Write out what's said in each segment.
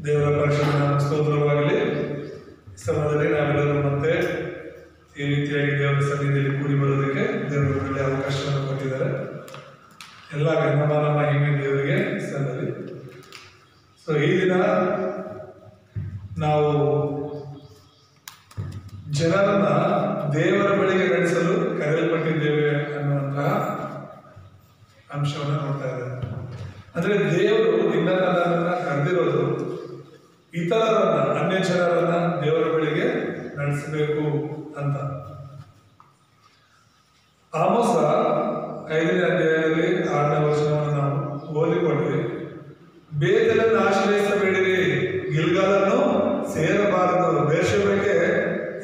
ದೇವರ ಪರಿಶುದ್ಧ ಸ್ತೋತ್ರವಾಗಲಿ. ಸಮಯದಲ್ಲಿ ನಾವೆಲ್ಲರೂ ಮತ್ತೆ ಈ ರೀತಿಯಾಗಿ ದೇವರ ಸನ್ನಿಧಿಯಲ್ಲಿ ಕೂಡಿ ಬರೋದಕ್ಕೆ ದೇವರು ಒಳ್ಳೆ ಅವಕಾಶವನ್ನು ಕೊಟ್ಟಿದ್ದಾರೆ. ಎಲ್ಲ ಗಣಮಾನ ಮಹಿಮೆ ದೇವರಿಗೆ ಸಲ್ಲಲಿ. ಸೊ ಈ ದಿನ ನಾವು ಜನರನ್ನ ದೇವರ ಬಳಿಗೆ ನಡೆಸಲು ಕರೆಯಲ್ಪಟ್ಟಿದ್ದೇವೆ ಅನ್ನುವಂತಹ ಅಂಶವನ್ನು ನೋಡ್ತಾ ಇದ್ದಾರೆ. ಅಂದ್ರೆ ದೇವರು ನಿನ್ನನ್ನ ಕರೆದಿರೋದು ಇತರರನ್ನ, ಅನ್ಯ ಜನರನ್ನ ದೇವರ ಬಳಿಗೆ ನಡೆಸಬೇಕು ಅಂತ. ಆಮೋಸ 5ನೇ ಅಧ್ಯಾಯದಲ್ಲಿ 6ನೇ ವಚನವನ್ನು ನಾವು ಓದಿಕೊಂಡ್ವಿ. ಬೇತೇಲನ್ನು ಆಶ್ರಯಿಸಬೇಡಿರಿ, ಗಿಲ್ಗಾಲನ್ನು ಸೇರಬಾರದು, ಬೇರ್ಷೆಬಕ್ಕೆ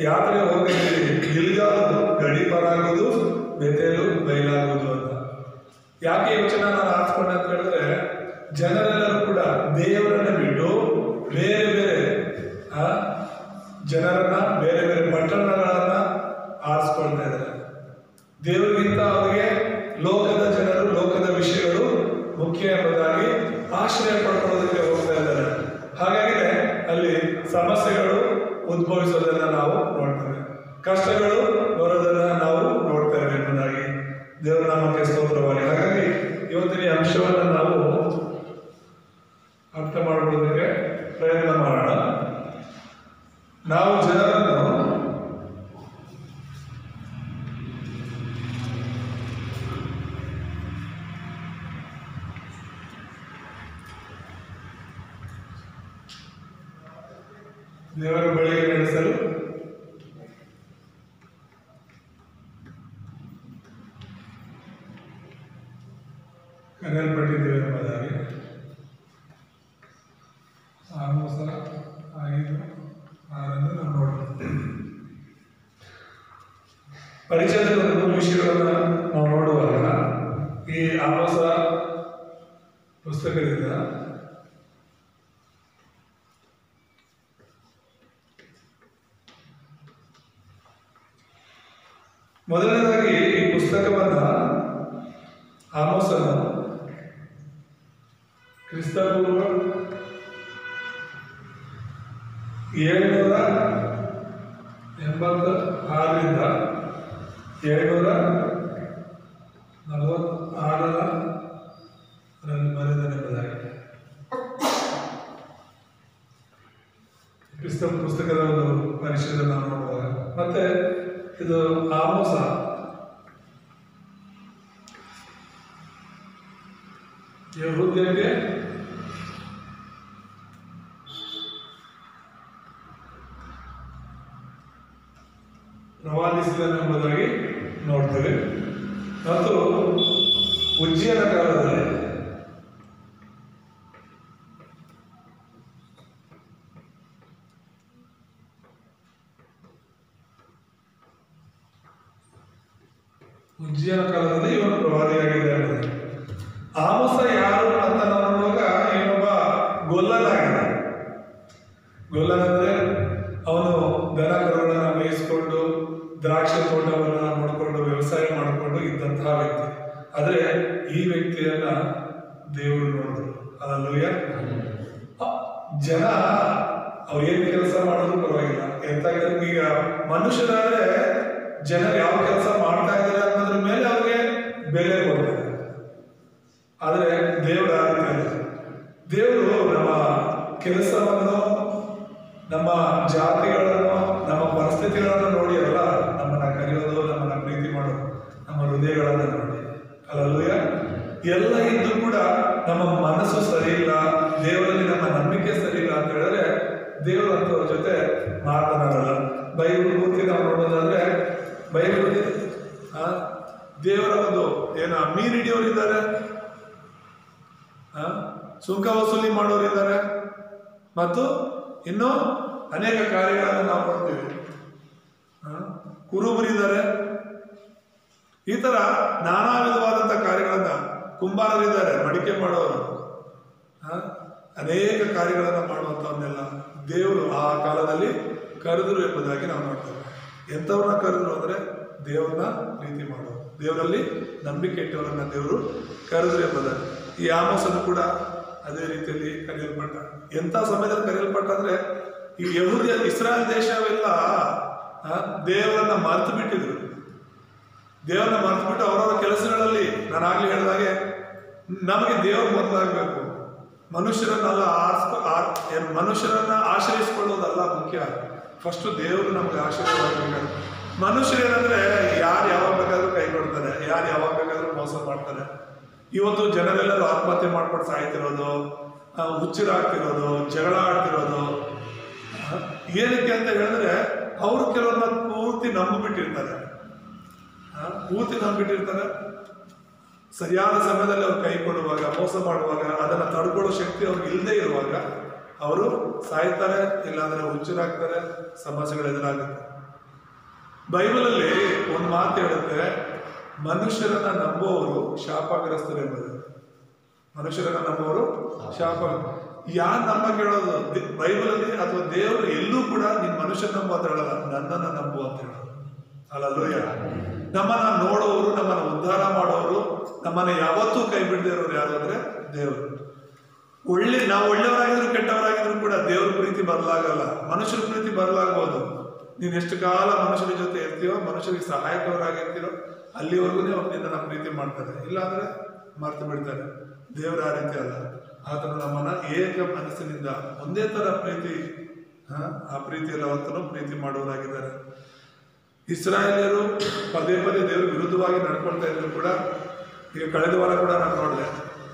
ಯಾತ್ರೆ ಹೋಗಬೇಡಿ, ಗಿಲ್ಗಾಲು ಗಡೀಪಾರಾಗುವುದು, ಬೇತೇಲು ಬಯಲಾಗುವುದು ಅಂತ. ಯಾಕೆ ಈ ವಚನ ನಾನು ಆರಿಸ್ಕೊಂಡೆ ಅಂತ ಹೇಳಿದ್ರೆ, ಜನರೆಲ್ಲರೂ ಕೂಡ ದೇವರನ್ನ ಬಿಟ್ಟು ಬೇರೆ ಬೇರೆ ಜನರನ್ನ, ಬೇರೆ ಬೇರೆ ಪಟ್ಟಣಗಳನ್ನ ಆರಿಸ್ಕೊಳ್ತಾ ಇದ್ದಾರೆ. ದೇವರಿಗಿಂತ ಅವರಿಗೆ ಲೋಕದ ಜನರು, ಲೋಕದ ವಿಷಯಗಳು ಮುಖ್ಯ ಎಂಬುದಾಗಿ ಆಶ್ರಯ ಪಡ್ಕೊಳ್ಳೋದಕ್ಕೆ ಹೋಗ್ತಾ ಇದ್ದಾರೆ. ಹಾಗಾಗಿ ಅಲ್ಲಿ ಸಮಸ್ಯೆಗಳು ಉದ್ಭವಿಸೋದನ್ನ ನಾವು ನೋಡ್ತೇವೆ, ಕಷ್ಟಗಳು ಬರೋದನ್ನ ನಾವು ನೋಡ್ತೇವೆ ಎಂಬುದಾಗಿ ದೇವರ ನಾಮಕ್ಕೆ ಸ್ತೋತ್ರವಾಗಿ. ಹಾಗಾಗಿ ಇವತ್ತಿನ ಈ ಅಂಶವನ್ನು ನಾವು ಅರ್ಥ ಮಾಡಿಕೊಳ್ಳೋದಕ್ಕೆ ಪ್ರಯತ್ನ ಮಾಡೋಣ. ನಾವು ಜನರನ್ನು ದೇವರ ಬಳಿಗೆ ನಡೆಸಲು ಕರೆಯಲ್ಪಟ್ಟಿದ್ದೇವೆ ಎಂಬುದಾಗಿ ಆಮೋಸ 5:6 ನಾವು ನೋಡ್ತೀವಿ. ಪರಿಚಯದಲ್ಲಿ ಒಂದು 3 ವಿಷಯಗಳನ್ನ ನಾವು ನೋಡುವಾಗ ಈ ಆಮೋಸ ಪುಸ್ತಕದಿಂದ ಮೊದಲನೇದಾಗಿ ಈ ಪುಸ್ತಕವನ್ನ ಆಮೋಸನು ಕ್ರಿಸ್ತಪೂರ್ವ 786ರಿಂದ 746ರಲ್ಲಿ ಬರೆದನೆಂಬುದಾಗಿ ಕ್ರಿಸ್ತ ಪುಸ್ತಕದ ಒಂದು ಪರಿಚಯದ ನಾವು ನೋಡುವಾಗ, ಮತ್ತೆ ಇದು ಆಮೋಸ ಯೆಹೂದ್ಯರಿಗೆ ಪ್ರವಾದಿಸಿದನೆಂಬುದಾಗಿ ನೋಡ್ತೇವೆ. ಮತ್ತು ಉಜ್ಜಿಯನ ಕಾಲದಲ್ಲಿ ಇವನು ಪ್ರವಾದಿಯಾಗಿದ್ದಾನೆ. ಆಮೋಸ ಯಾರು ಅಂತ ನಾವು ನೋಡುವಾಗ ಏನೊಬ್ಬ ಗೊಲ್ಲನಾಗಿದೆ. ಗೊಲ್ಲನಂದ್ರೆ ಅವನು ದನ ಕರುಗಳನ್ನ ಮೇಯಿಸಿಕೊಂಡು ದ್ರಾಕ್ಷಿ ತೋಟವನ್ನ ನೋಡಿಕೊಂಡು ವ್ಯವಸಾಯ ಮಾಡಿಕೊಂಡು ಇದ್ದಂತಹ ವ್ಯಕ್ತಿ. ಆದ್ರೆ ಈ ವ್ಯಕ್ತಿಯನ್ನ ದೇವರು ನೋಡಿದ್ರು. ಹಲ್ಲೆಲೂಯಾ. ಜನ ಅವ್ರು ಏನ್ ಕೆಲಸ ಮಾಡಿದ್ರು ಪರವಾಗಿಲ್ಲ, ಎಂತ ಈಗ ಮನುಷ್ಯರಾದ್ರೆ ಜನ ಯಾವ ಕೆಲಸ ಮಾಡ್ತಾ ಇದ್ದಾರೆ ಅನ್ನೋದ್ರ ಮೇಲೆ ಅವ್ರಿಗೆ ಬೆಲೆ ಕೊಡ್ತಾರೆ. ಆದ್ರೆ ದೇವರ ದೇವರು ನಮ್ಮ ಕೆಲಸವನ್ನು, ನಮ್ಮ ಜಾತಿಗಳನ್ನು, ನಮ್ಮ ಪರಿಸ್ಥಿತಿಗಳನ್ನು ನೋಡಿ ಅಲ್ಲ ನಮ್ಮನ್ನ ಕರೆಯೋದು, ನಮ್ಮನ್ನ ಪ್ರೀತಿ ಮಾಡೋದು, ನಮ್ಮ ಹೃದಯಗಳನ್ನ ನೋಡಿ. ಹಲ್ಲೆಲೂಯಾ. ಎಲ್ಲ ಇದ್ದು ಕೂಡ ನಮ್ಮ ಮನಸ್ಸು ಸರಿ ಇಲ್ಲ, ದೇವರಲ್ಲಿ ನಮ್ಮ ನಂಬಿಕೆ ಸರಿ ಇಲ್ಲ ಅಂತ ಹೇಳಿದ್ರೆ ದೇವರು ಅಂತವ್ರ ಜೊತೆ ಮಾತನಾಡಲ್ಲ. ಬೈಬಲ್ ಪೂರ್ತಿ ನಾವು ನೋಡೋದಾದ್ರೆ ಬೈಬಲ್ ದೇವರ ಒಂದು ಮೀನ್ ಹಿಡಿಯೋರಿದ್ದಾರೆ, ಸುಂಕ ವಸೂಲಿ ಮಾಡೋರಿದ್ದಾರೆ, ಮತ್ತು ಇನ್ನೂ ಅನೇಕ ಕಾರ್ಯಗಳನ್ನು ನಾವು ಮಾಡ್ತೀವಿ. ಕುರುಬರಿದ್ದಾರೆ, ಈ ತರ ನಾನಾ ವಿಧವಾದಂಥ ಕಾರ್ಯಗಳನ್ನ, ಕುಂಬಾರರಿದ್ದಾರೆ, ಮಡಿಕೆ ಮಾಡೋರು, ಅನೇಕ ಕಾರ್ಯಗಳನ್ನ ಮಾಡುವಂಥವನ್ನೆಲ್ಲ ದೇವರು ಆ ಕಾಲದಲ್ಲಿ ಕರೆದ್ರು ಎಂಬುದಾಗಿ ನಾವು ನೋಡ್ತೇವೆ. ಎಂಥವ್ರನ್ನ ಕರೆದ್ರು ಅಂದ್ರೆ ದೇವರನ್ನ ಪ್ರೀತಿ ಮಾಡೋರು, ದೇವರಲ್ಲಿ ನಂಬಿಕೆ ಇಟ್ಟವರನ್ನ ದೇವರು ಕರೆದ್ರು ಎಂಬುದಾಗಿ. ಈ ಆಮೋಸನು ಕೂಡ ಅದೇ ರೀತಿಯಲ್ಲಿ ಕರೆಯಲ್ಪಟ್ಟ. ಎಂಥ ಸಮಯದಲ್ಲಿ ಕರೆಯಲ್ಪಟ್ಟ ಅಂದ್ರೆ ಈ ಯಹೂದಿಯ ಇಸ್ರಾಯೇಲ್ ದೇಶವೆಲ್ಲ ದೇವರನ್ನ ಮರೆತು ಬಿಟ್ಟಿದ್ರು. ದೇವರನ್ನ ಮರೆತು ಬಿಟ್ಟು ಅವರವರ ಕೆಲಸಗಳಲ್ಲಿ, ನಾನಾಗ್ಲಿ ಹೇಳಿದಾಗೆ, ನಮಗೆ ದೇವರು ಮೊದಲಾಗಬೇಕು, ಮನುಷ್ಯರನ್ನೆಲ್ಲ ಮನುಷ್ಯರನ್ನ ಆಶ್ರಯಿಸಿಕೊಳ್ಳೋದಲ್ಲ ಮುಖ್ಯ. ಫಸ್ಟ್ ದೇವರು ನಮ್ಗೆ ಆಶೀರ್ವಾದ. ಮನುಷ್ಯರೇನಂದ್ರೆ ಯಾರು ಯಾವಾಗ ಬೇಕಾದ್ರೂ ಕೈ ಕೊಡ್ತಾರೆ, ಯಾರು ಯಾವಾಗ ಬೇಕಾದ್ರೂ ಮೋಸ ಮಾಡ್ತಾರೆ. ಇವತ್ತು ಜನರೆಲ್ಲರೂ ಆತ್ಮಹತ್ಯೆ ಮಾಡ್ಕೊಂಡು ಸಾಯ್ತಿರೋದು, ಹುಚ್ಚಿರಾಗ್ತಿರೋದು, ಜಗಳ ಆಡ್ತಿರೋದು ಏನಕ್ಕೆ ಅಂತ ಹೇಳಿದ್ರೆ ಅವರು ಕೆಲವೊಂದು ಪೂರ್ತಿ ನಂಬಿಬಿಟ್ಟಿರ್ತಾರೆ. ಸರಿಯಾದ ಸಮಯದಲ್ಲಿ ಅವ್ರು ಕೈ ಕೊಡುವಾಗ, ಮೋಸ ಮಾಡುವಾಗ, ಅದನ್ನ ತಡ್ಕೊಳ್ಳೋ ಶಕ್ತಿ ಅವ್ರಿಗೆ ಇಲ್ಲದೆ ಇರುವಾಗ ಅವರು ಸಾಯ್ತಾರೆ, ಇಲ್ಲಾಂದ್ರೆ ಹುಚ್ಚರಾಗ್ತಾರೆ, ಸಮಸ್ಯೆಗಳು ಎದುರಾಗುತ್ತೆ. ಬೈಬಲಲ್ಲಿ ಒಂದು ಮಾತು ಹೇಳುತ್ತೆ, ಮನುಷ್ಯರನ್ನ ನಂಬುವವರು ಶಾಪಗ್ರಸ್ತರು ಎಂಬುದು. ಮನುಷ್ಯರನ್ನ ನಂಬುವವರು ಶಾಪ. ಯಾರು ನಮ್ಮ ಕೇಳೋದು ಬೈಬಲಲ್ಲಿ ಅಥವಾ ದೇವರು ಎಲ್ಲೂ ಕೂಡ ನೀನ್ ಮನುಷ್ಯ ನಂಬು ಅಂತ ಹೇಳಲ್ಲ, ನನ್ನನ್ನ ನಂಬು ಅಂತ ಹೇಳೋದು. ಅಲ್ಲಲ್ಲೂಯ್ಯ. ನಮ್ಮನ್ನ ನೋಡೋರು, ನಮ್ಮನ್ನ ಉದ್ಧಾರ ಮಾಡೋರು, ನಮ್ಮನ್ನ ಯಾವತ್ತೂ ಕೈ ಬಿಡದೇ ಇರೋರು ಯಾರು ಅಂದ್ರೆ ದೇವರು. ನಾವು ಒಳ್ಳೆಯವರಾಗಿದ್ರು ಕೆಟ್ಟವರಾಗಿದ್ರು ಕೂಡ ದೇವ್ರ ಪ್ರೀತಿ ಬದಲಾಗಲ್ಲ. ಮನುಷ್ಯರ ಪ್ರೀತಿ ಬದಲಾಗಬಹುದು. ನೀನ್ ಎಷ್ಟು ಕಾಲ ಮನುಷ್ಯರ ಜೊತೆ ಇರ್ತೀಯೋ, ಮನುಷ್ಯರಿಗೆ ಸಹಾಯಕವರಾಗಿರ್ತೀರೋ, ಅಲ್ಲಿವರೆಗೂ ಅವ್ರು ನಿನ್ನ ಪ್ರೀತಿ ಮಾಡ್ತಾರೆ, ಇಲ್ಲಾಂದ್ರೆ ಮರ್ತು ಬಿಡ್ತಾರೆ. ದೇವರ ಆ ರೀತಿ ಅಲ್ಲ. ಆತನು ನಮ್ಮನ್ನ ಏಕ ಮನಸ್ಸಿನಿಂದ ಒಂದೇ ತರ ಪ್ರೀತಿ, ಆ ಪ್ರೀತಿಯಲ್ಲಿ ಅವತ್ತೂ ಪ್ರೀತಿ ಮಾಡುವುದಾಗಿದ್ದಾರೆ. ಇಸ್ರಾಯೇಲ್ಯರು ಪದೇ ಪದೇ ದೇವರು ವಿರುದ್ಧವಾಗಿ ನಡ್ಕೊಳ್ತಾ ಇದ್ರು ಕೂಡ, ಈಗ ಕಳೆದ ವಾರ ಕೂಡ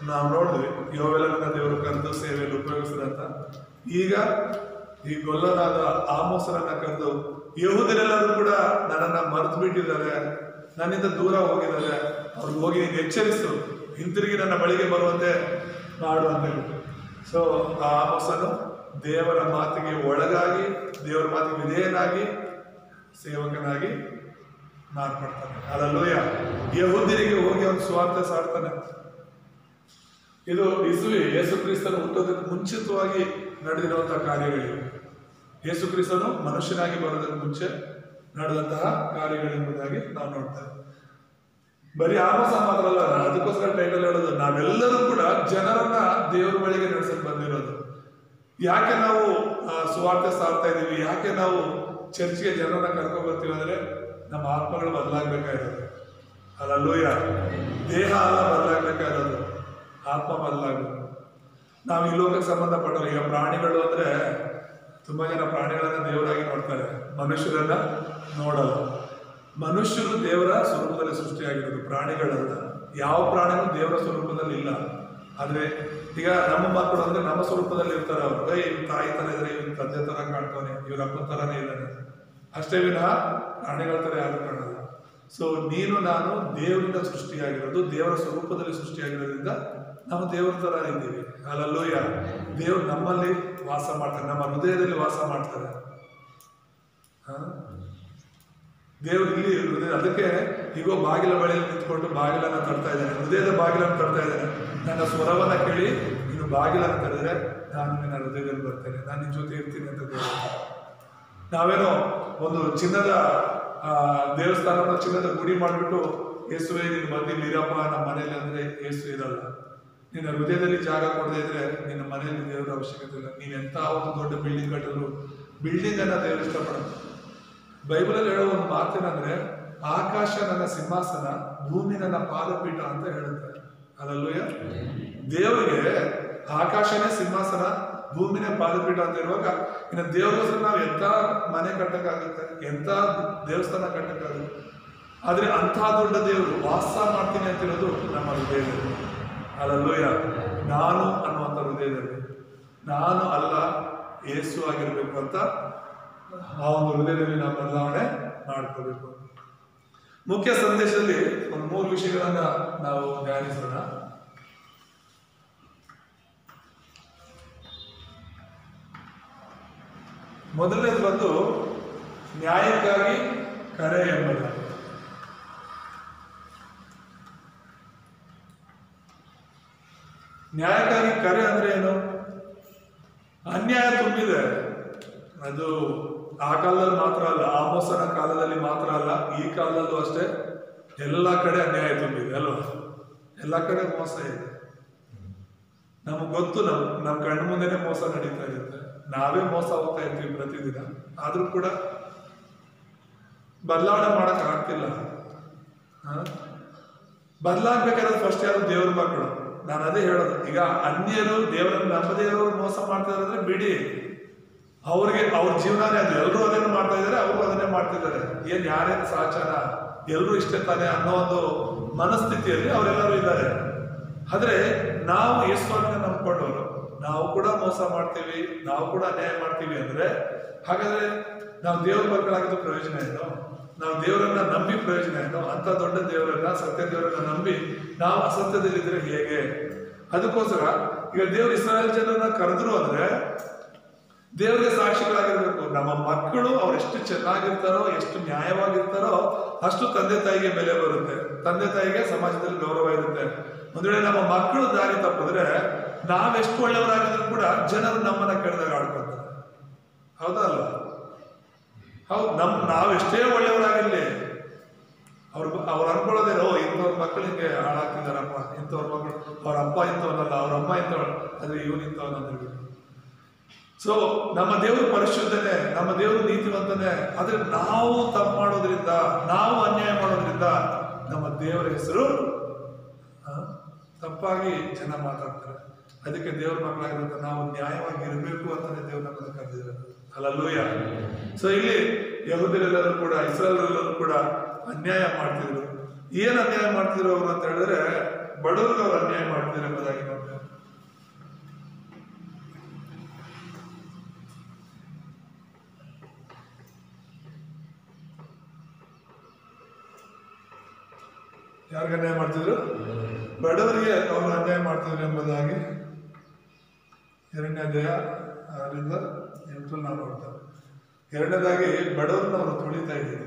ನಾವು ನೋಡಿದ್ವಿ ಯೋವೇಲನ್ನ ದೇವರು ಕರೆದು ಸೇವೆಯಲ್ಲಿ ಉಪಯೋಗಿಸಿದಂತ. ಈಗ ಈ ಗೊಲ್ಲನಾದ ಆಮೋಸರನ್ನ ಕರೆದು ಯಹೂದರೆಲ್ಲರೂ ಕೂಡ ನನ್ನನ್ನ ಮರೆತು ಬಿಟ್ಟಿದ್ದಾರೆ, ನನ್ನಿಂದ ದೂರ ಹೋಗಿದ್ದಾರೆ, ಅವ್ರಿಗೆ ಹೋಗಿ ನೀನು ಎಚ್ಚರಿಸು, ಹಿಂತಿರುಗಿ ನನ್ನ ಬಳಿಗೆ ಬರುವಂತೆ ಮಾಡು ಅಂತ ಹೇಳಿ. ಸೊ ಆ ಆಮೋಸನು ದೇವರ ಮಾತಿಗೆ ಒಳಗಾಗಿ, ದೇವರ ಮಾತಿಗೆ ವಿಧೇಯನಾಗಿ, ಸೇವಕನಾಗಿ ಮಾರ್ಪಡ್ತಾನೆ. ಅಲ್ಲಲ್ಲೂಯ್ಯ. ಯಹೂದ್ಯರಿಗೆ ಹೋಗಿ ಒಂದು ಸ್ವಾರ್ಥ ಸಾರ್ತಾನೆ. ಇದು ಯೇಸು ಕ್ರಿಸ್ತನು ಹುಟ್ಟೋದಕ್ಕೆ ಮುಂಚಿತವಾಗಿ ನಡೆದಿರುವಂತಹ ಕಾರ್ಯಗಳಿವೆ. ಯೇಸು ಕ್ರಿಸ್ತನು ಮನುಷ್ಯನಾಗಿ ಬರೋದಕ್ಕೆ ಮುಂಚೆ ನಡೆದಂತಹ ಕಾರ್ಯಗಳೆಂಬುದಾಗಿ ನಾವು ನೋಡ್ತೇವೆ. ಬರೀ ಆಮೋಸ ಮಾತ್ರ ಅಲ್ಲ, ಅದಕ್ಕೋಸ್ಕರ ಟೈಟಲ್ ಹೇಳೋದು, ನಾವೆಲ್ಲರೂ ಕೂಡ ಜನರನ್ನ ದೇವರ ಬಳಿಗೆ ನಡೆಸಕ್ ಬಂದಿರೋದು. ಯಾಕೆ ನಾವು ಸುವಾರ್ತೆ ಸಾರ್ತಾ ಇದೀವಿ, ಯಾಕೆ ನಾವು ಚರ್ಚ್ಗೆ ಜನರನ್ನ ಕರ್ಕೊಂಡ್ ಬರ್ತೀವಿ ಅಂದ್ರೆ ನಮ್ಮ ಆತ್ಮಗಳು ಬದಲಾಗಬೇಕಾಗಿರೋದು. ಅಲ್ಲಲ್ಲೂಯ್ಯ. ದೇಹ ಅಲ್ಲ ಬದಲಾಗಬೇಕಾಗಿರೋದು, ಆತ್ಮ ಬದಲಾಗಬೇಕು. ನಾವು ಈ ಲೋಕಕ್ಕೆ ಸಂಬಂಧಪಟ್ಟರು. ಈಗ ಪ್ರಾಣಿಗಳು ಅಂದ್ರೆ ತುಂಬಾ ಜನ ಪ್ರಾಣಿಗಳನ್ನ ದೇವರಾಗಿ ನೋಡ್ತಾರೆ, ಮನುಷ್ಯರನ್ನ ನೋಡಲ್ಲ. ಮನುಷ್ಯರು ದೇವರ ಸ್ವರೂಪದಲ್ಲಿ ಸೃಷ್ಟಿಯಾಗಿರೋದು, ಪ್ರಾಣಿಗಳಲ್ಲ. ಯಾವ ಪ್ರಾಣಿನೂ ದೇವರ ಸ್ವರೂಪದಲ್ಲಿ ಇಲ್ಲ. ಆದ್ರೆ ಈಗ ನಮ್ಮ ಮಕ್ಕಳು ಅಂದ್ರೆ ನಮ್ಮ ಸ್ವರೂಪದಲ್ಲಿ ಇರ್ತಾರೆ. ಅವರು ಇವ್ ತಾಯಿ ತರ ಇದ್ರೆ, ಇವ್ ತಂದೆ ತರ ಕಾಣ್ತಾನೆ, ಇವ್ರ ಅಪ್ಪನ ತರನೇ ಇದ್ದಾನೆ, ಅಷ್ಟೇ ವಿನಃ ಪ್ರಾಣಿಗಳ ತರ ಯಾರು ಕಾಣಲ್ಲ. ಸೊ ನೀನು ನಾನು ದೇವರಿಂದ ಸೃಷ್ಟಿಯಾಗಿರೋದು, ದೇವರ ಸ್ವರೂಪದಲ್ಲಿ ಸೃಷ್ಟಿಯಾಗಿರೋದ್ರಿಂದ ನಾವು ದೇವರ ತರ ಇದ್ದೀವಿ. ಅಲ್ಲಲ್ಲೂಯ್ಯ. ದೇವ್ರು ನಮ್ಮಲ್ಲಿ ವಾಸ ಮಾಡ್ತಾರೆ, ನಮ್ಮ ಹೃದಯದಲ್ಲಿ ವಾಸ ಮಾಡ್ತಾರೆ. ದೇವ್ರು ಇಲ್ಲಿ ಹೃದಯ. ಅದಕ್ಕೆ ಈಗ ಬಾಗಿಲ ಬಳಿಯಲ್ಲಿ ನಿಂತ್ಕೊಂಡು ಬಾಗಿಲನ್ನ ತಡ್ತಾ ಇದ್ದಾನೆ, ಹೃದಯದ ಬಾಗಿಲನ್ನು ತಡ್ತಾ ಇದ್ದಾನೆ. ನನ್ನ ಸ್ವರವನ್ನ ಕೇಳಿ ನೀನು ಬಾಗಿಲನ್ನು ತೆರೆದ್ರೆ ನಾನು ನಿನ್ನ ಹೃದಯದಲ್ಲಿ ಬರ್ತೇನೆ, ನಾನು ನಿನ್ನ ಜೊತೆ ಇರ್ತೀನಿ ಅಂತ ದೇವರು. ನಾವೇನೋ ಒಂದು ಚಿನ್ನದ ದೇವಸ್ಥಾನವನ್ನು ಚಿನ್ನದ ಗುಡಿ ಮಾಡಿಬಿಟ್ಟು ಯೇಸುವೆ ನಿನ್ನ ಮಧ್ಯೆ ಇರಪ್ಪ ನಮ್ಮ ಮನೇಲಿ ಅಂದ್ರೆ ಯೇಸು ಇರಲ್ಲ. ನಿನ್ನ ಹೃದಯದಲ್ಲಿ ಜಾಗ ಕೊಡದೇ ಇದ್ರೆ ನಿನ್ನ ಮನೆಯಲ್ಲಿ ದೇವರ ಅವಶ್ಯಕತೆ ಇಲ್ಲ. ನೀನ್ ಎಂತ ಒಂದು ದೊಡ್ಡ ಬಿಲ್ಡಿಂಗ್ ಕಟ್ಟಿದ್ರು ಬಿಲ್ಡಿಂಗ್ ಅನ್ನ ದೇವರು ಇಷ್ಟಪಡೋದು. ಬೈಬಲಲ್ಲಿ ಹೇಳೋ ಒಂದು ಮಾತೇನಂದ್ರೆ, ಆಕಾಶ ನನ್ನ ಸಿಂಹಾಸನ, ಭೂಮಿ ನನ್ನ ಪಾದಪೀಠ ಅಂತ ಹೇಳುತ್ತೆ. ಅಲ್ಲಲ್ಲೂಯ್ಯ. ದೇವರಿಗೆ ಆಕಾಶನೇ ಸಿಂಹಾಸನ, ಭೂಮಿನೇ ಪಾದಪೀಠ ಅಂತ ಇರುವಾಗ ಇನ್ನು ದೇವರಿಗೋಸ್ಕರ ನಾವು ಎಂತ ಮನೆ ಕಟ್ಟಕ್ಕಾಗುತ್ತೆ, ಎಂತ ದೇವಸ್ಥಾನ ಕಟ್ಟಕ್ಕಾಗುತ್ತೆ. ಆದ್ರೆ ಅಂಥ ದೊಡ್ಡ ದೇವರು ವಾಸ ಮಾಡ್ತೀನಿ ಅಂತಿರೋದು ನಮ್ಮ ಹೃದಯದಲ್ಲಿ. ಅಲ್ಲಲ್ಲೂಯ್ಯ. ನಾನು ಅನ್ನುವಂಥ ಹೃದಯದಲ್ಲಿ, ನಾನು ಅಲ್ಲ ಯೇಸು ಆಗಿರ್ಬೇಕು ಅಂತ ಆ ಒಂದು ಹೃದಯದಲ್ಲಿ ನಾವು ಬದಲಾವಣೆ ಮಾಡ್ಕೋಬೇಕು. ಮುಖ್ಯ ಸಂದೇಶದಲ್ಲಿ ಒಂದು 3 ವಿಷಯಗಳನ್ನ ನಾವು ಧ್ಯಾನಿಸೋಣ. ಮೊದಲನೇದು ಬಂದು ನ್ಯಾಯಕ್ಕಾಗಿ ಕರೆ ಎಂಬುದು. ನ್ಯಾಯಕ್ಕಾಗಿ ಕರೆ ಅಂದ್ರೆ ಏನು? ಅನ್ಯಾಯ ತುಂಬಿದೆ. ಅದು ಆ ಕಾಲದಲ್ಲಿ ಮಾತ್ರ ಅಲ್ಲ, ಆಮೋಸನ ಕಾಲದಲ್ಲಿ ಮಾತ್ರ ಅಲ್ಲ, ಈ ಕಾಲದಲ್ಲೂ ಅಷ್ಟೇ. ಎಲ್ಲ ಕಡೆ ಅನ್ಯಾಯ ತುಂಬಿದೆ ಅಲ್ವಾ? ಎಲ್ಲ ಕಡೆ ಮೋಸ ಇದೆ. ನಮಗೆ ಗೊತ್ತು, ನಮ್ಮ ಕಣ್ಣು ಮುಂದೆನೆ ಮೋಸ ನಡೀತಾ ಇರುತ್ತೆ, ನಾವೇ ಮೋಸ ಹೋಗ್ತಾ ಇರ್ತೀವಿ ಪ್ರತಿದಿನ. ಆದ್ರೂ ಕೂಡ ಬದಲಾವಣೆ ಮಾಡಕ್ ಆಗ್ತಿಲ್ಲ. ಬದಲಾಗ್ಬೇಕಾದ್ರೆ ಫಸ್ಟ್ ಯಾರು? ದೇವ್ರ ಮಕ್ಕಳು. ನಾನು ಅದೇ ಹೇಳೋದು, ಈಗ ಅನ್ಯರು ದೇವರನ್ನು ನಂಬದೇ ಇರೋರು ಮೋಸ ಮಾಡ್ತಾ ಇರೋದ್ರೆ ಬಿಡಿ, ಅವ್ರಿಗೆ ಅವ್ರ ಜೀವನನೇ ಅದು. ಎಲ್ಲರೂ ಅದನ್ನು ಮಾಡ್ತಾ ಇದ್ದಾರೆ, ಅವರು ಅದನ್ನೇ ಮಾಡ್ತಿದ್ದಾರೆ. ಯಾರೇನು ಸಹಚಾರ, ಎಲ್ಲರೂ ಇಷ್ಟೇ ತಾನೆ ಅನ್ನೋ ಒಂದು ಮನಸ್ಥಿತಿಯಲ್ಲಿ ಅವರೆಲ್ಲರೂ ಇದ್ದಾರೆ. ಆದ್ರೆ ನಾವು ಯೇಸುವನ್ನು ನಂಬ್ಕೊಂಡವರು, ನಾವು ಕೂಡ ಮೋಸ ಮಾಡ್ತೀವಿ, ನಾವು ಕೂಡ ಅನ್ಯಾಯ ಮಾಡ್ತೀವಿ ಅಂದ್ರೆ ಹಾಗಾದ್ರೆ ನಾವು ದೇವ್ರ ಮಕ್ಕಳಾಗಿದ್ದು ಪ್ರಯೋಜನ ಏನು? ನಾವು ದೇವರನ್ನ ನಂಬಿ ಪ್ರಯೋಜನ ಏನು? ಅಂತ ದೊಡ್ಡ ದೇವರನ್ನ, ಸತ್ಯ ದೇವರನ್ನ ನಂಬಿ ನಾವು ಅಸತ್ಯದಲ್ಲಿದ್ರೆ ಹೇಗೆ? ಅದಕ್ಕೋಸ್ಕರ ಈಗ ದೇವ್ರು ಇಸ್ರಾಯೇಲ್ ಜನರನ್ನ ಕರೆದ್ರು ಅಂದ್ರೆ ದೇವರಿಗೆ ಸಾಕ್ಷಿಗಳಾಗಿರ್ಬೇಕು. ನಮ್ಮ ಮಕ್ಕಳು ಅವರೆಷ್ಟು ಚೆನ್ನಾಗಿರ್ತಾರೋ, ಎಷ್ಟು ನ್ಯಾಯವಾಗಿರ್ತಾರೋ ಅಷ್ಟು ತಂದೆ ತಾಯಿಗೆ ಬೆಲೆ ಬರುತ್ತೆ, ತಂದೆ ತಾಯಿಗೆ ಸಮಾಜದಲ್ಲಿ ಗೌರವ ಇರುತ್ತೆ. ಒಂದ್ ವೇಳೆ ನಮ್ಮ ಮಕ್ಕಳು ದಾರಿ ತಪ್ಪಿದ್ರೆ ನಾವೆಷ್ಟು ಒಳ್ಳೆಯವರಾಗಿದ್ರು ಕೂಡ ಜನರು ನಮ್ಮನ್ನ ಕೆಳದಾಗ ಆಡ್ಕೊಳ್ತಾರೆ. ಹೌದಾ ಅಲ್ಲ? ಹೌದು. ನಾವೆಷ್ಟೇ ಒಳ್ಳೆಯವರಾಗಿರ್ಲಿ, ಅವ್ರು ಅನ್ಕೊಳ್ಳೋದೇನೋ ಇಂಥವ್ರ ಮಕ್ಕಳು ಹಿಂಗೆ ಹಾಳಾಗ್ತಿದಾರಪ್ಪ, ಇಂಥವ್ರ ಮಕ್ಕಳು, ಅವ್ರ ಅಪ್ಪ ಇಂಥವನಲ್ಲ, ಅವ್ರ ಅಮ್ಮ ಇಂಥವಳು, ಆದ್ರೆ ಇವನು ಇಂಥವನಂದ್ರೆ. ಸೊ ನಮ್ಮ ದೇವರು ಪರಿಶುದ್ಧನೇ, ನಮ್ಮ ದೇವರು ನೀತಿವಂತನೇ. ಆದ್ರೆ ನಾವು ತಪ್ಪು ಮಾಡೋದ್ರಿಂದ, ನಾವು ಅನ್ಯಾಯ ಮಾಡೋದ್ರಿಂದ ನಮ್ಮ ದೇವರ ಹೆಸರು ತಪ್ಪಾಗಿ ಜನ ಮಾತಾಡ್ತಾರೆ. ಅದಕ್ಕೆ ದೇವ್ರ ಮಕ್ಕಳಾಗಿರುತ್ತೆ ನಾವು ನ್ಯಾಯವಾಗಿ ಇರಬೇಕು ಅಂತಾನೆ ದೇವ್ರ ನಮ್ಮನ್ನು ಕರೆದಿದ್ದಾರೆ. ಹಲ್ಲೆಲೂಯಾ. ಸೊ ಇಲ್ಲಿ ಯಹೂದ್ಯರೆಲ್ಲರೂ ಕೂಡ, ಇಸ್ರಾಯೇಲರೆಲ್ಲರೂ ಕೂಡ ಅನ್ಯಾಯ ಮಾಡ್ತಿದ್ರು. ಏನ್ ಅನ್ಯಾಯ ಮಾಡ್ತಿದ್ರು ಅವರು ಅಂತ ಹೇಳಿದ್ರೆ, ಬಡವರಿಗೆ ಅವ್ರು ಅನ್ಯಾಯ ಮಾಡ್ತಿದ್ರು ಎಂಬುದಾಗಿ ನೋಡ್ತೇವೆ. ಯಾರಿಗೆ ಅನ್ಯಾಯ ಮಾಡ್ತಿದ್ರು? ಬಡವರಿಗೆ ಅವರು ಅನ್ಯಾಯ ಮಾಡ್ತಿದ್ರು ಎಂಬುದಾಗಿ 2ನೇ ಅಧ್ಯಾಯ 6ರಿಂದ 8 ನಾವು ನೋಡ್ತೇವೆ. 2ನೇದಾಗಿ ಬಡವರನ್ನ ಅವರು ತುಳಿತಾ ಇದ್ರು.